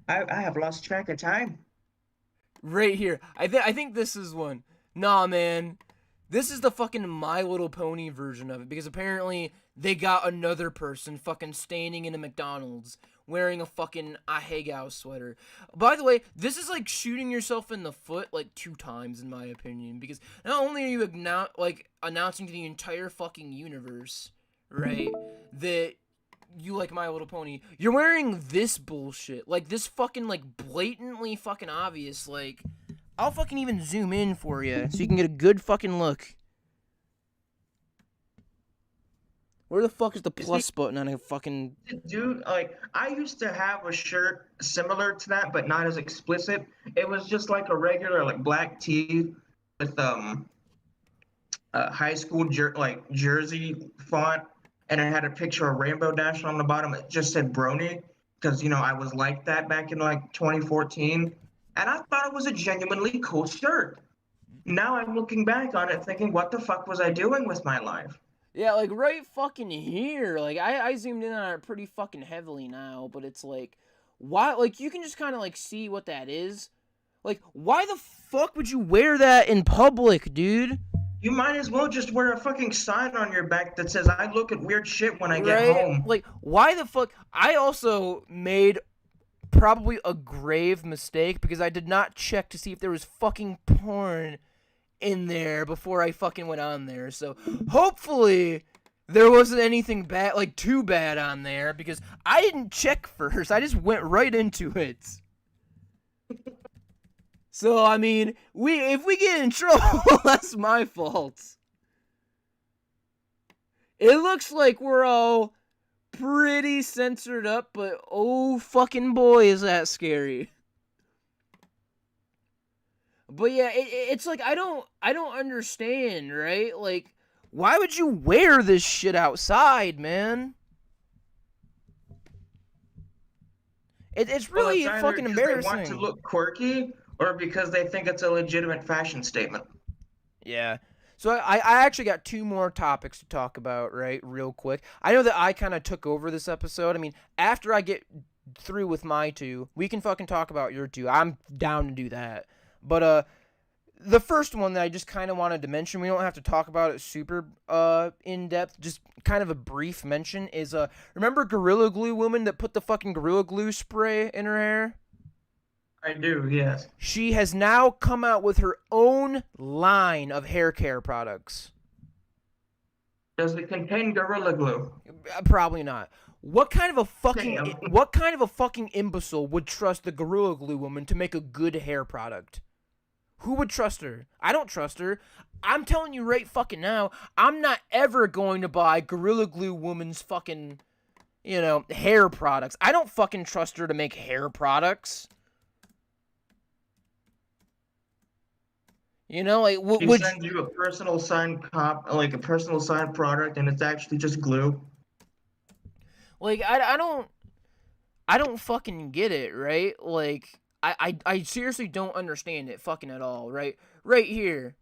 I have lost track of time. Right here. I think this is one. Nah, man. This is the fucking My Little Pony version of it because apparently they got another person fucking standing in a McDonald's wearing a fucking Ahegao sweater. By the way, this is like shooting yourself in the foot like 2 times in my opinion because not only are you announcing to the entire fucking universe, right, that you like My Little Pony, you're wearing this bullshit. Like this fucking like blatantly fucking obvious like... I'll fucking even zoom in for you so you can get a good fucking look. Where the fuck is the plus button on a fucking... Dude, like, I used to have a shirt similar to that, but not as explicit. It was just like a regular, like, black tee with high school jersey font, and it had a picture of Rainbow Dash on the bottom. It just said Brony because I was like that back in like 2014, and I thought it was a genuinely cool shirt. Now I'm looking back on it thinking, what the fuck was I doing with my life? Yeah, like right fucking here. Like I zoomed in on it pretty fucking heavily now, but it's like, why? Like you can just kind of like see what that is. Like, why the fuck would you wear that in public, dude? You might as well just wear a fucking sign on your back that says, I look at weird shit when I get Right? home. Like, why the fuck? I also made probably a grave mistake because I did not check to see if there was fucking porn in there before I fucking went on there. So hopefully there wasn't anything bad, like too bad on there, because I didn't check first. I just went right into it. So I mean, if we get in trouble, that's my fault. It looks like we're all pretty censored up, but oh fucking boy is that scary. But yeah, it's like I don't understand, right? Like, why would you wear this shit outside, man? It's really it's fucking embarrassing. They want to look quirky, or because they think it's a legitimate fashion statement. Yeah. So I actually got two more topics to talk about, right, real quick. I know that I kind of took over this episode. I mean, after I get through with my two, we can fucking talk about your two. I'm down to do that. But the first one that I just kind of wanted to mention, we don't have to talk about it super in depth, just kind of a brief mention, is remember Gorilla Glue woman that put the fucking Gorilla Glue spray in her hair? I do, yes. She has now come out with her own line of hair care products. Does it contain Gorilla Glue? Probably not. What kind of a fucking imbecile would trust the Gorilla Glue woman to make a good hair product? Who would trust her? I don't trust her. I'm telling you right fucking now, I'm not ever going to buy Gorilla Glue woman's fucking, hair products. I don't fucking trust her to make hair products. She sends you a personal signed like a personal signed product, and it's actually just glue. Like, I don't fucking get it, right? Like, I seriously don't understand it fucking at all, right? Right here.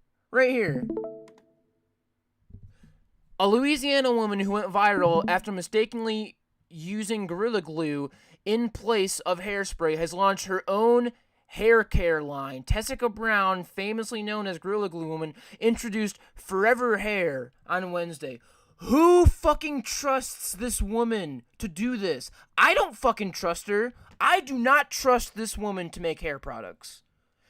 A Louisiana woman who went viral after mistakenly using Gorilla Glue in place of hairspray has launched her own hair care line. Tessica Brown, famously known as Gorilla Glue Woman, introduced Forever Hair on Wednesday. Who fucking trusts this woman to do this? I don't fucking trust her. I do not trust this woman to make hair products.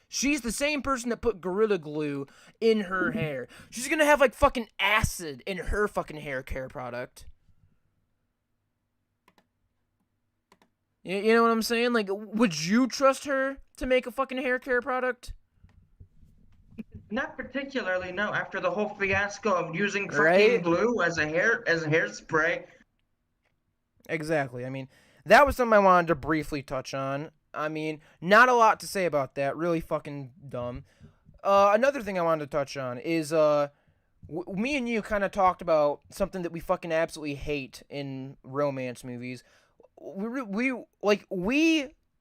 She's the same person that put Gorilla Glue in her hair. She's gonna have like fucking acid in her fucking hair care product. You know what I'm saying? Like, would you trust her to make a fucking hair care product? Not particularly, no. After the whole fiasco of using fucking glue as a hairspray. Exactly. I mean, that was something I wanted to briefly touch on. I mean, not a lot to say about that. Really fucking dumb. Another thing I wanted to touch on is me and you kind of talked about something that we fucking absolutely hate in romance movies.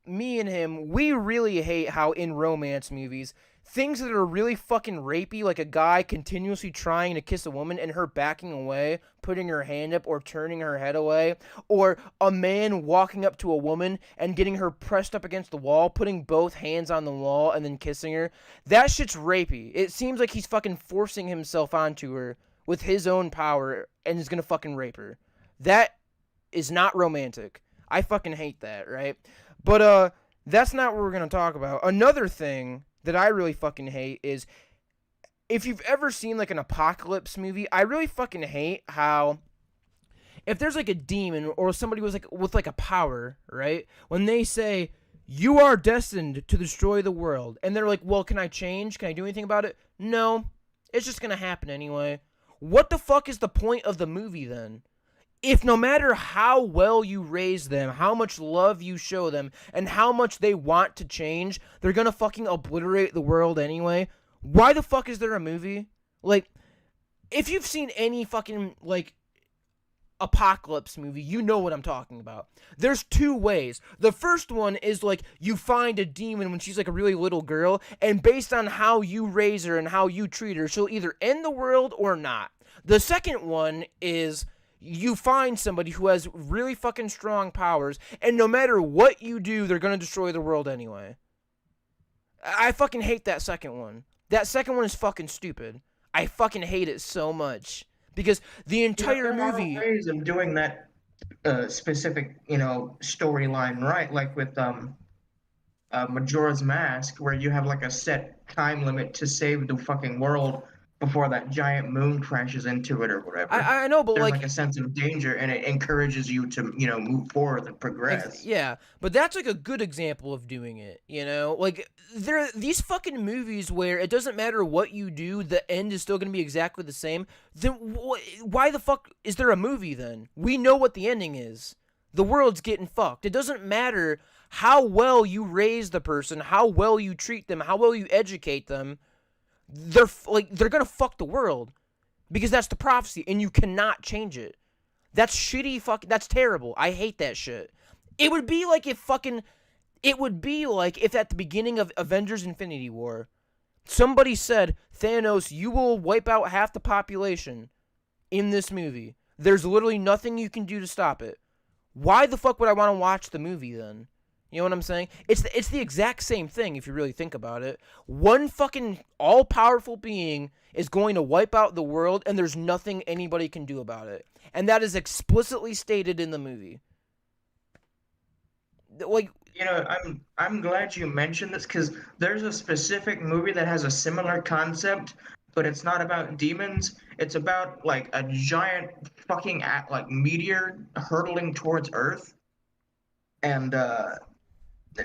Me and him, we really hate how in romance movies, things that are really fucking rapey, like a guy continuously trying to kiss a woman and her backing away, putting her hand up or turning her head away, or a man walking up to a woman and getting her pressed up against the wall, putting both hands on the wall and then kissing her. That shit's rapey. It seems like he's fucking forcing himself onto her with his own power and is gonna fucking rape her. That is not romantic. I fucking hate that, right? But that's not what we're gonna talk about. Another thing that I really fucking hate is, if you've ever seen like an apocalypse movie, I really fucking hate how if there's like a demon or somebody was like with like a power, right? When they say you are destined to destroy the world, and they're like, well, can I change? Can I do anything about it? No, it's just gonna happen anyway. What the fuck is the point of the movie then? If no matter how well you raise them, how much love you show them, and how much they want to change, they're gonna fucking obliterate the world anyway, Why the fuck is there a movie? Like, if you've seen any fucking, like, apocalypse movie, you know what I'm talking about. There's two ways. The first one is like you find a demon when she's like a really little girl, and based on how you raise her and how you treat her, she'll either end the world or not. The second one is you find somebody who has really fucking strong powers, and no matter what you do, they're gonna destroy the world anyway. I fucking hate that second one. That second one is fucking stupid. I fucking hate it so much. Because the entire movie... There are ways of doing that specific, storyline, right? Like with Majora's Mask, where you have like a set time limit to save the fucking world before that giant moon crashes into it or whatever. I know, but there's like a sense of danger, and it encourages you to, move forward and progress. Yeah, but that's like a good example of doing it, Like, there are these fucking movies where it doesn't matter what you do, the end is still going to be exactly the same. Then why the fuck is there a movie then? We know what the ending is. The world's getting fucked. It doesn't matter how well you raise the person, how well you treat them, how well you educate them. They're gonna fuck the world because that's the prophecy and you cannot change it. That's shitty. That's terrible. I hate that shit. It would be like if at the beginning of Avengers Infinity War, somebody said, Thanos, you will wipe out half the population in this movie. There's literally nothing you can do to stop it. Why the fuck would I want to watch the movie then? You know what I'm saying? It's the exact same thing if you really think about it. One fucking all-powerful being is going to wipe out the world, and there's nothing anybody can do about it. And that is explicitly stated in the movie. Like, I'm glad you mentioned this because there's a specific movie that has a similar concept, but it's not about demons. It's about like a giant fucking meteor hurtling towards Earth, and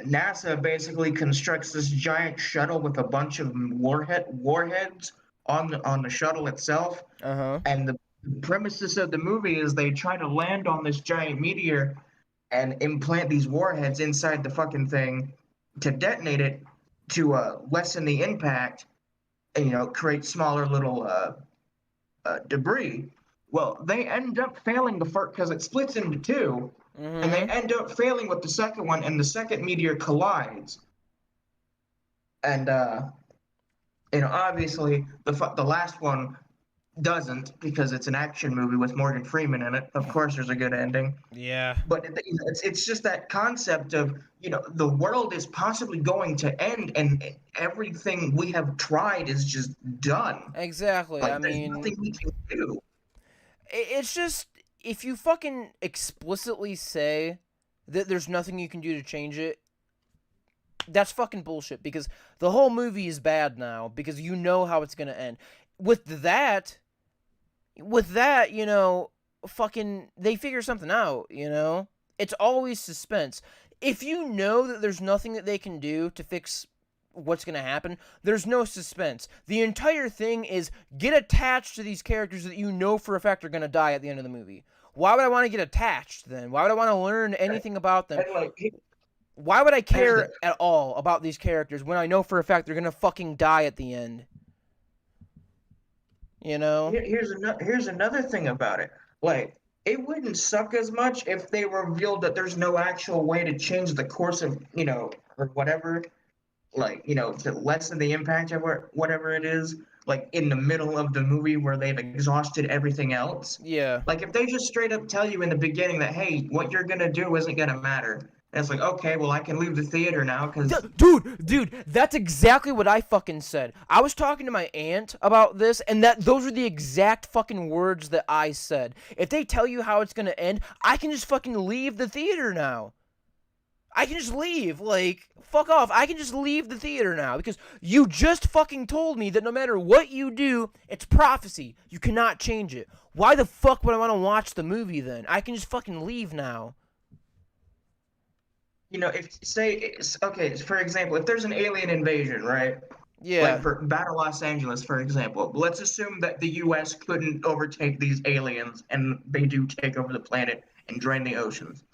NASA basically constructs this giant shuttle with a bunch of warheads on the shuttle itself. And the premises of the movie is they try to land on this giant meteor and implant these warheads inside the fucking thing to detonate it to lessen the impact and create smaller little debris. Well, they end up failing the first because it splits into two. And they end up failing with the second one, and the second meteor collides. And obviously the last one doesn't because it's an action movie with Morgan Freeman in it. Of course, there's a good ending. Yeah. But it's just that concept of the world is possibly going to end, and everything we have tried is just done. Exactly. Like, there's nothing we can do. It's just. If you fucking explicitly say that there's nothing you can do to change it, that's fucking bullshit because the whole movie is bad now because you know how it's gonna end. With that, fucking they figure something out, It's always suspense. If you know that there's nothing that they can do to fix what's going to happen, there's no suspense. The entire thing is get attached to these characters that you know for a fact are going to die at the end of the movie. Why would I want to get attached then? Why would I want to learn anything about them? Why would I care at all about these characters when I know for a fact they're going to fucking die at the end? Here's another thing about it. Like, it wouldn't suck as much if they revealed that there's no actual way to change the course of, or whatever, to lessen the impact of whatever it is, like in the middle of the movie where they've exhausted everything else. Yeah. Like if they just straight up tell you in the beginning that, hey, what you're going to do isn't going to matter. And it's like, okay, well, I can leave the theater now because... Dude, that's exactly what I fucking said. I was talking to my aunt about this, and those are the exact fucking words that I said. If they tell you how it's going to end, I can just fucking leave the theater now. I can just leave, fuck off. I can just leave the theater now because you just fucking told me that no matter what you do, it's prophecy. You cannot change it. Why the fuck would I want to watch the movie then? I can just fucking leave now. For example, if there's an alien invasion, right? Yeah. Like for Battle Los Angeles, for example, let's assume that the U.S. couldn't overtake these aliens and they do take over the planet and drain the oceans.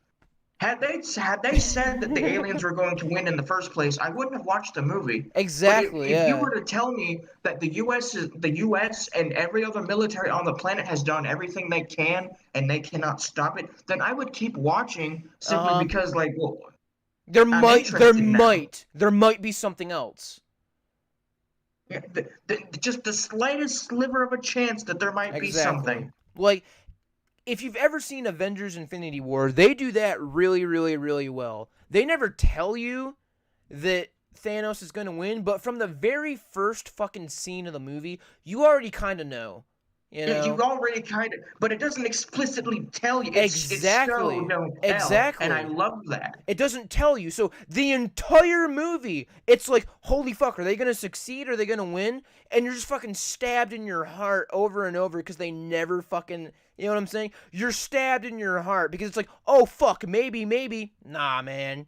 Had they said that the aliens were going to win in the first place, I wouldn't have watched the movie. But Exactly, if you yeah. were to tell me that the U.S. and every other military on the planet has done everything they can and they cannot stop it, then I would keep watching simply Uh-huh. because, like, well, There I'm might there interested now. might there might be something else. Yeah, just the slightest sliver of a chance that there might be Exactly. something. Like, if you've ever seen Avengers Infinity War, they do that really, really, really well. They never tell you that Thanos is going to win, but from the very first fucking scene of the movie, you already kind of know. You Yeah, you know? already kind of, but it doesn't explicitly tell you. It's so Exactly. don't tell, and I Exactly. love that. It doesn't tell you. So the entire movie, it's like, holy fuck, are they going to succeed? Are they going to win? And you're just fucking stabbed in your heart over and over because they never fucking, you know what I'm saying? You're stabbed in your heart because it's like, oh fuck, maybe, maybe. Nah, man.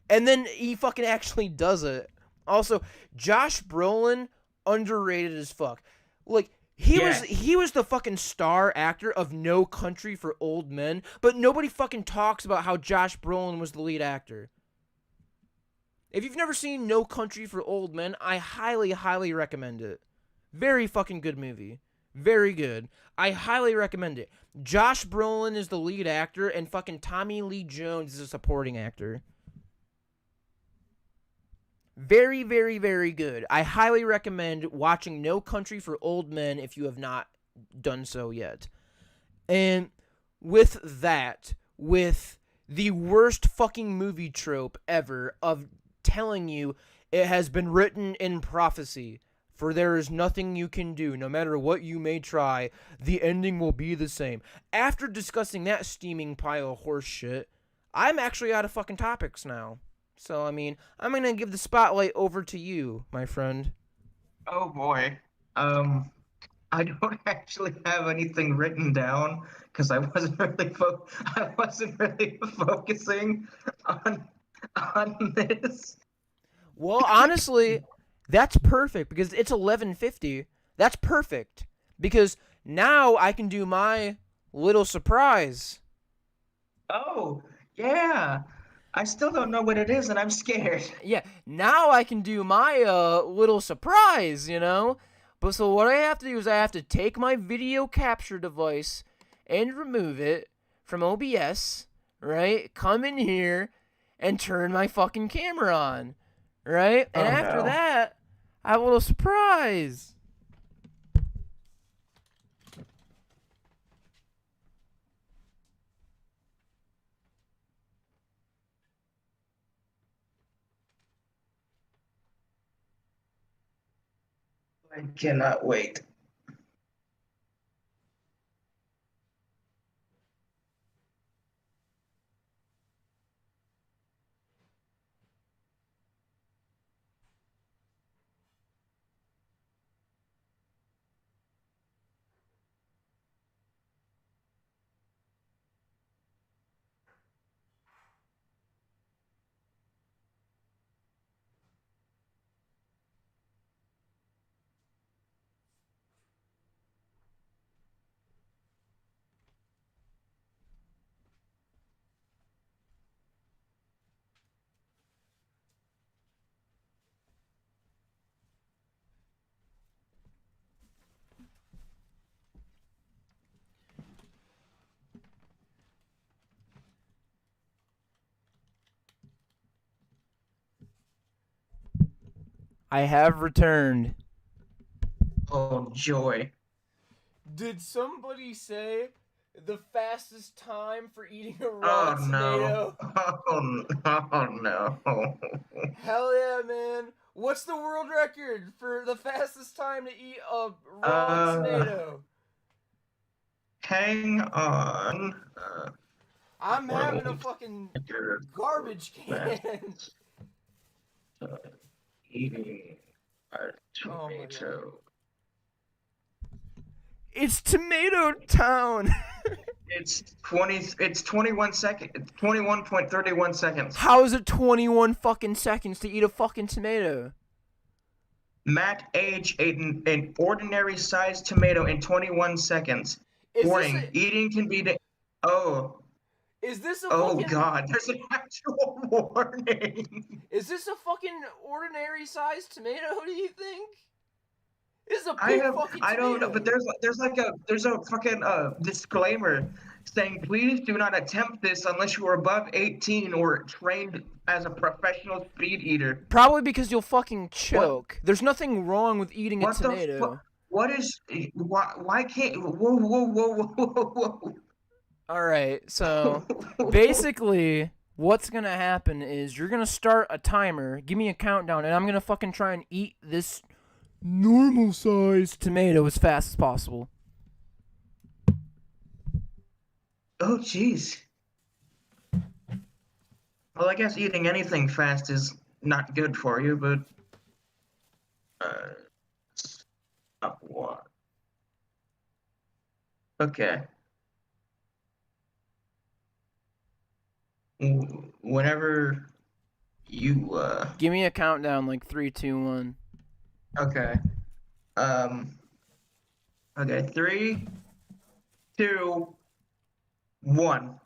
And then he fucking actually does it. Also, Josh Brolin, underrated as fuck. Like, Yeah, he was the fucking star actor of No Country for Old Men, but nobody fucking talks about how Josh Brolin was the lead actor. If you've never seen No Country for Old Men, I highly, highly recommend it. Very fucking good movie. Very good. I highly recommend it. Josh Brolin is the lead actor, and fucking Tommy Lee Jones is a supporting actor. Very, very, very good. I highly recommend watching No Country for Old Men if you have not done so yet. And with that, with the worst fucking movie trope ever of telling you it has been written in prophecy, for there is nothing you can do, no matter what you may try, the ending will be the same. After discussing that steaming pile of horse shit, I'm actually out of fucking topics now. So, I mean, I'm going to give the spotlight over to you, my friend. oh boy. Um, I don't actually have anything written down because I wasn't really focusing on this. Well, honestly, that's perfect because it's 11:50. That's perfect because now I can do my little surprise. Oh, yeah. I still don't know what it is, and I'm scared. Yeah, now I can do my little surprise, you know? But so what I have to do is I have to take my video capture device and remove it from OBS, right? Come in here and turn my fucking camera on, right? And Oh after no. that, I have a little surprise. I cannot wait. I have returned. Oh joy. Did somebody say the fastest time for eating a raw Oh no. tomato? Oh no. Hell yeah, man. What's the world record for the fastest time to eat a raw Uh, tomato? hang on. I'm having a World fucking record for garbage can. fastest eating a Oh my god. tomato. It's Tomato Town. It's 21 seconds. 21.31 seconds. How is it 21 fucking seconds to eat a fucking tomato? Matt age ate an ordinary sized tomato in 21 seconds. Is this Warning: eating can be oh Is this a Oh fucking... God, there's an actual warning. Is this a fucking ordinary sized tomato, do you think? This is a I big have, fucking I don't know, but tomato. there's a fucking disclaimer saying please do not attempt this unless you are above 18 or trained as a professional speed eater. Probably because you'll fucking What choke. There's nothing wrong with eating a what the fuck? tomato. What is why can't whoa. Alright, so basically what's gonna happen is you're gonna start a timer, give me a countdown, and I'm gonna fucking try and eat this normal sized tomato as fast as possible. Oh jeez. Well, I guess eating anything fast is not good for you, but stop what? Okay. Whenever you Give me a countdown like 3, 2, 1. okay. Um okay, 3, 2, 1.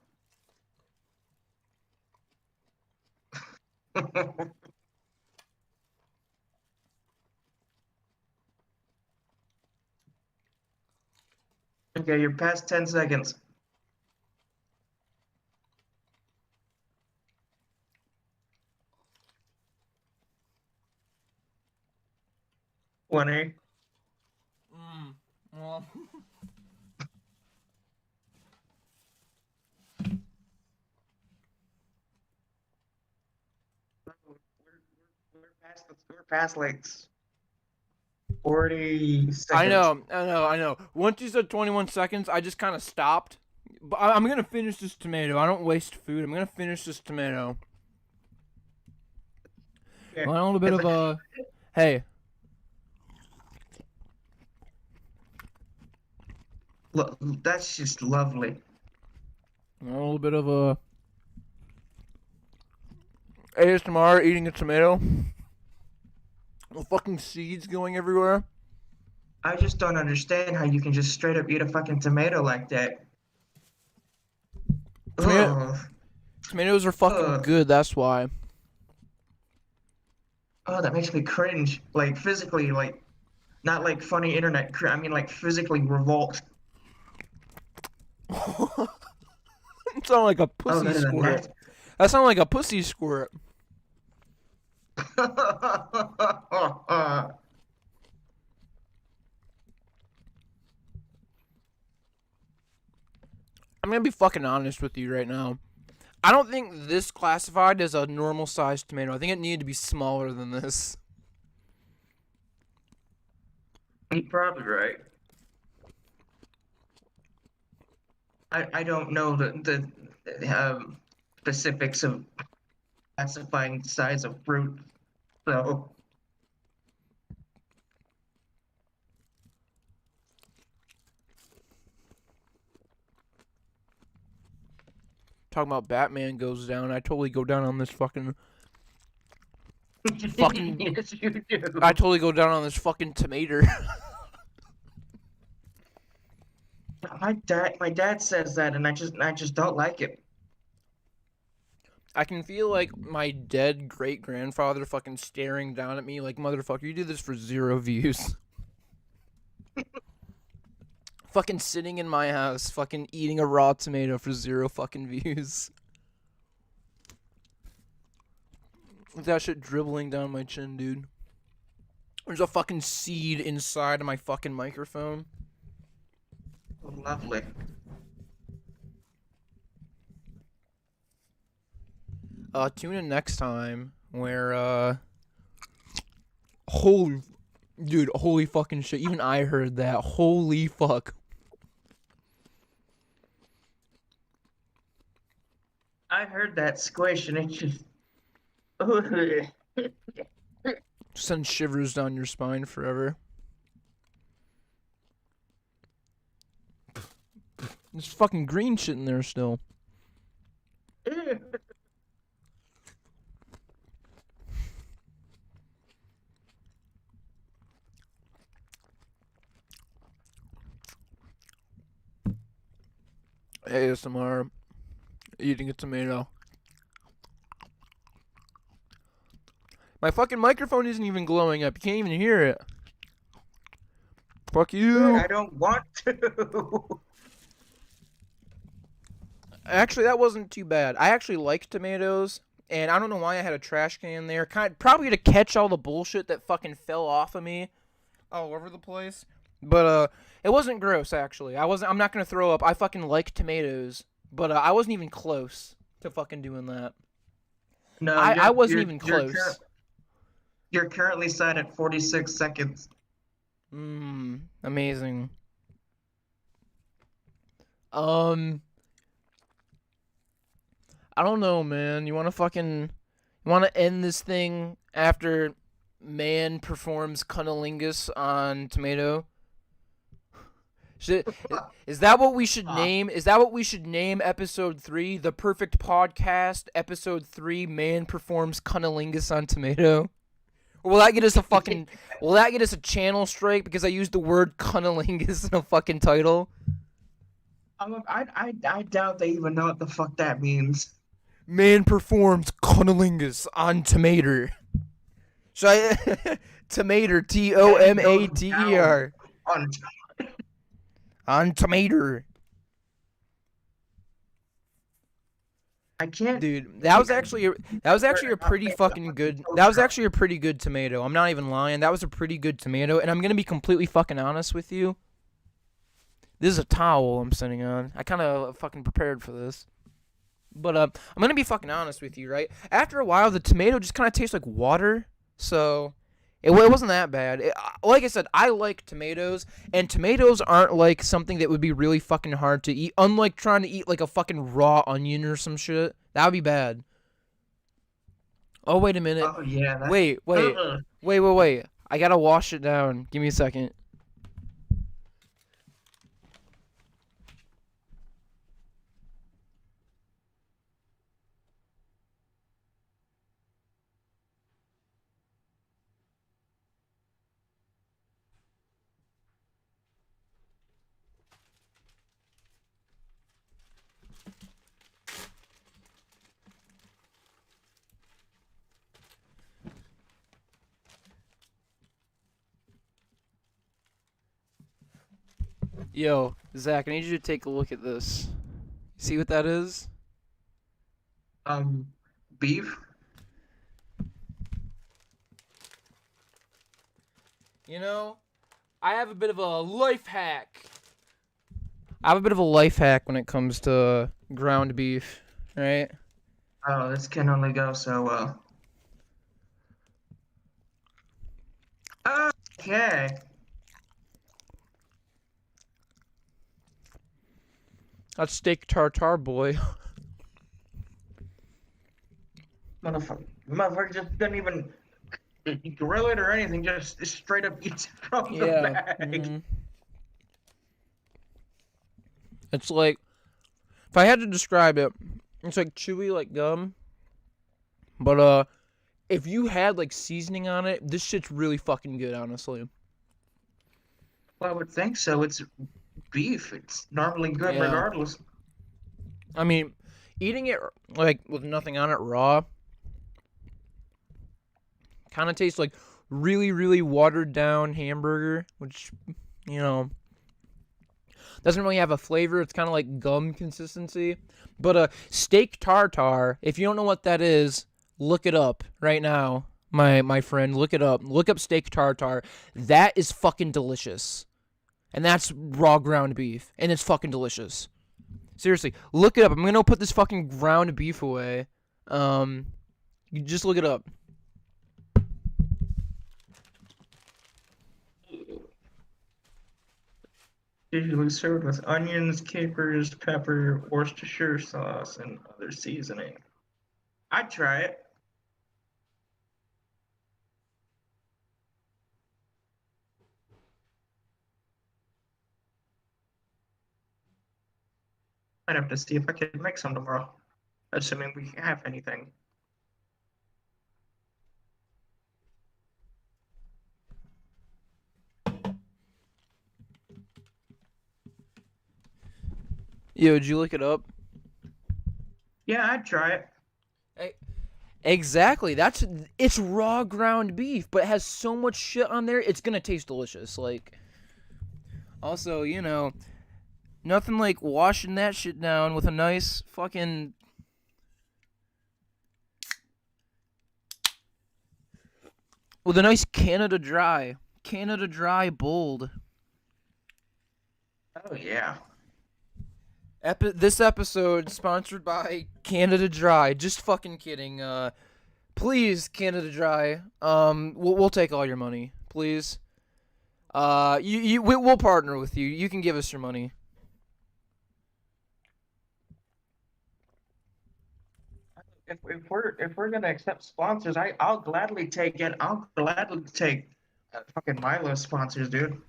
Okay, you're past 10 seconds. 20. Well. We're past like 40 seconds. I know. Once you said 21 seconds, I just kind of stopped. But I'm gonna finish this tomato. I don't waste food. I'm gonna finish this tomato. Okay. Well, a little bit of a... Hey. Look, that's just lovely. A little bit of a... ASMR eating a tomato. The fucking seeds going everywhere. I just don't understand how you can just straight up eat a fucking tomato like that. Ugh. Tomatoes are fucking good, that's why. Oh, that makes me cringe. Like physically, like not like funny internet. I mean, like physically revolt. It sounded like a Oh, pussy that is a squirt. nasty. That sounded like a pussy squirt. I'm gonna be fucking honest with you right now. I don't think this classified as a normal sized tomato. I think it needed to be smaller than this. You're probably right. I don't know the specifics of classifying the size of fruit, so Talking about Batman goes down, I totally go down on this fucking yes, you do. I totally go down on this fucking tomato. My dad says that, and I just don't like it. I can feel like my dead great grandfather fucking staring down at me like, motherfucker, you do this for 0 views. Fucking sitting in my house, fucking eating a raw tomato for 0 fucking views. With that shit dribbling down my chin, dude. There's a fucking seed inside of my fucking microphone. Lovely. Tune in next time where, holy, dude, holy fucking shit. Even I heard that. Holy fuck. I heard that squish, and it just. Send shivers down your spine forever. There's fucking green shit in there still. ASMR. Eating a tomato. My fucking microphone isn't even glowing up. You can't even hear it. Fuck Good, you. I don't want to. Actually, that wasn't too bad. I actually like tomatoes, and I don't know why I had a trash can there. Probably to catch all the bullshit that fucking fell off of me all over the place. But it wasn't gross actually. I'm not gonna throw up. I fucking like tomatoes, but I wasn't even close to fucking doing that. No, I wasn't even close. You're currently set at 46 seconds. Amazing. I don't know, man. You want to end this thing after man performs cunnilingus on tomato? Is that what we should name? Is that what we should name episode 3? The Perfect Podcast, episode 3, man performs cunnilingus on tomato? Or will that get us a fucking will that get us a channel strike because I used the word cunnilingus in a fucking title? I doubt they even know what the fuck that means. Man performs cunnilingus on tomato. Should I tomato Tomater on tomato. I can't. Dude, that was actually a pretty fucking good. That was actually a pretty good tomato. I'm not even lying. That was a pretty good tomato, and I'm gonna be completely fucking honest with you. This is a towel I'm sitting on. I kind of fucking prepared for this. But I'm gonna be fucking honest with you, right? After a while, the tomato just kind of tastes like water. So it wasn't that bad. Like I said, I like tomatoes, and tomatoes aren't like something that would be really fucking hard to eat. Unlike trying to eat like a fucking raw onion or some shit, that would be bad. Oh wait a minute. Oh yeah. Wait. I gotta wash it down. Give me a second. Yo, Zach, I need you to take a look at this. See what that is? Beef. You know, I have a bit of a life hack. I have a bit of a life hack when it comes to ground beef, right? Oh, this can only go so well. Okay. That's steak tartare, boy. Motherfucker just didn't even grill it or anything, just straight up eats it from the bag. Mm-hmm. It's like, if I had to describe it, it's like chewy like gum. But if you had like seasoning on it, this shit's really fucking good, honestly. Well, I would think so. It's beef. It's normally good Yeah. regardless. I mean, eating it like with nothing on it raw kind of tastes like really, really watered down hamburger, which, you know, doesn't really have a flavor. It's kind of like gum consistency. But steak tartare, if you don't know what that is, look it up right now. My friend, look it up. Look up steak tartare. That is fucking delicious. And that's raw ground beef. And it's fucking delicious. Seriously, look it up. I'm going to put this fucking ground beef away. You just look it up. Usually served with onions, capers, pepper, Worcestershire sauce, and other seasoning. I'd try it. I'd have to see if I could make some tomorrow, assuming we have anything. Yo, did you look it up? Yeah, I'd try it. Exactly. It's raw ground beef, but it has so much shit on there. It's gonna taste delicious. Like, also, nothing like washing that shit down with a nice fucking with a nice Canada Dry Bold. Oh yeah. This episode sponsored by Canada Dry. Just fucking kidding. Please, Canada Dry. We'll take all your money, please. We'll partner with you. You can give us your money. If we're gonna accept sponsors, I'll gladly take it. I'll gladly take fucking Milo sponsors, dude.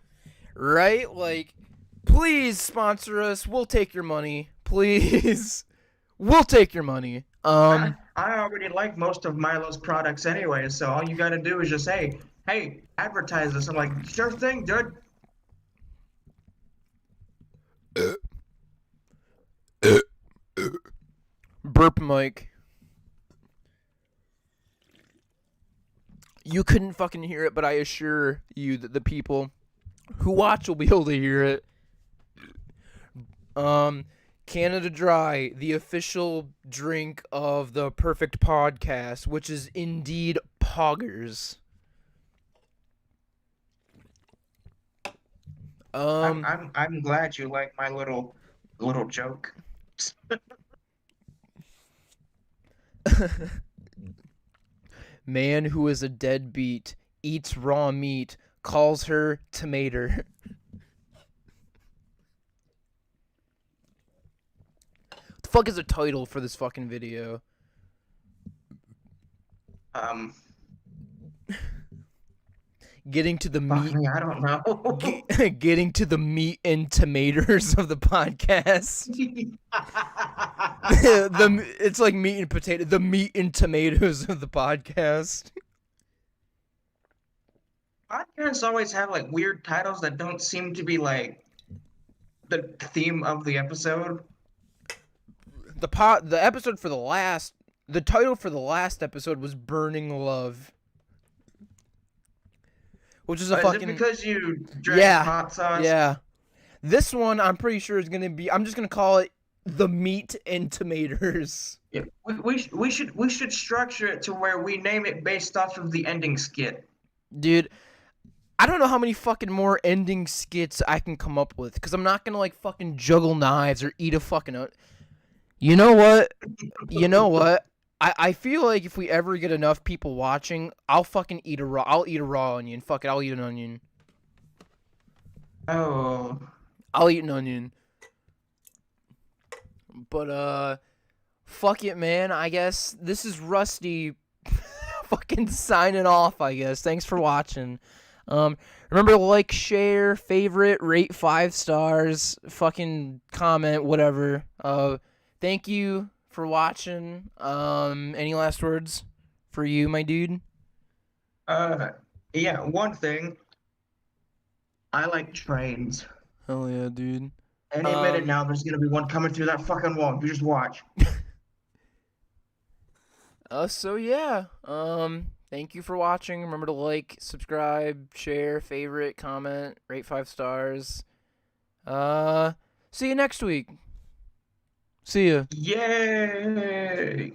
Right? Like, please sponsor us. We'll take your money. Please. We'll take your money. I already like most of Milo's products anyway, so all you gotta do is just say, "Hey, advertise this." I'm like, "Sure thing, dude." Burp mic. You couldn't fucking hear it, but I assure you that the people who watch will be able to hear it. Canada Dry, the official drink of the Perfect Podcast, which is indeed poggers. I'm glad you like my little joke. Man who is a deadbeat, eats raw meat, calls her tomato. The fuck is the title for this fucking video? Getting to the Fuck meat. me, I don't know. Getting to the meat and tomatoes of the podcast. It's like meat and potato. The meat and tomatoes of the podcast. Podcasts always have like weird titles that don't seem to be like the theme of the episode. The episode for the title for the last episode was Burning Love. Which is a fucking... Is it because you drank hot sauce? Yeah. This one, I'm pretty sure is gonna be... I'm just gonna call it the meat and tomatoes. Yeah, we should structure it to where we name it based off of the ending skit. Dude, I don't know how many fucking more ending skits I can come up with, because I'm not gonna like fucking juggle knives or eat a fucking... You know what? I feel like if we ever get enough people watching, I'll eat a raw onion. Fuck it, I'll eat an onion. Oh. I'll eat an onion. But fuck it, man. I guess this is Rusty fucking signing off, I guess. Thanks for watching. Remember to like, share, favorite, rate 5 stars, fucking comment, whatever. Thank you for watching. Any last words for you, my dude? Yeah, one thing. I like trains. Hell yeah, dude. Any minute now, there's gonna be one coming through that fucking wall. You just watch. So yeah. Thank you for watching. Remember to like, subscribe, share, favorite, comment, rate 5 stars. See you next week. See ya. Yay!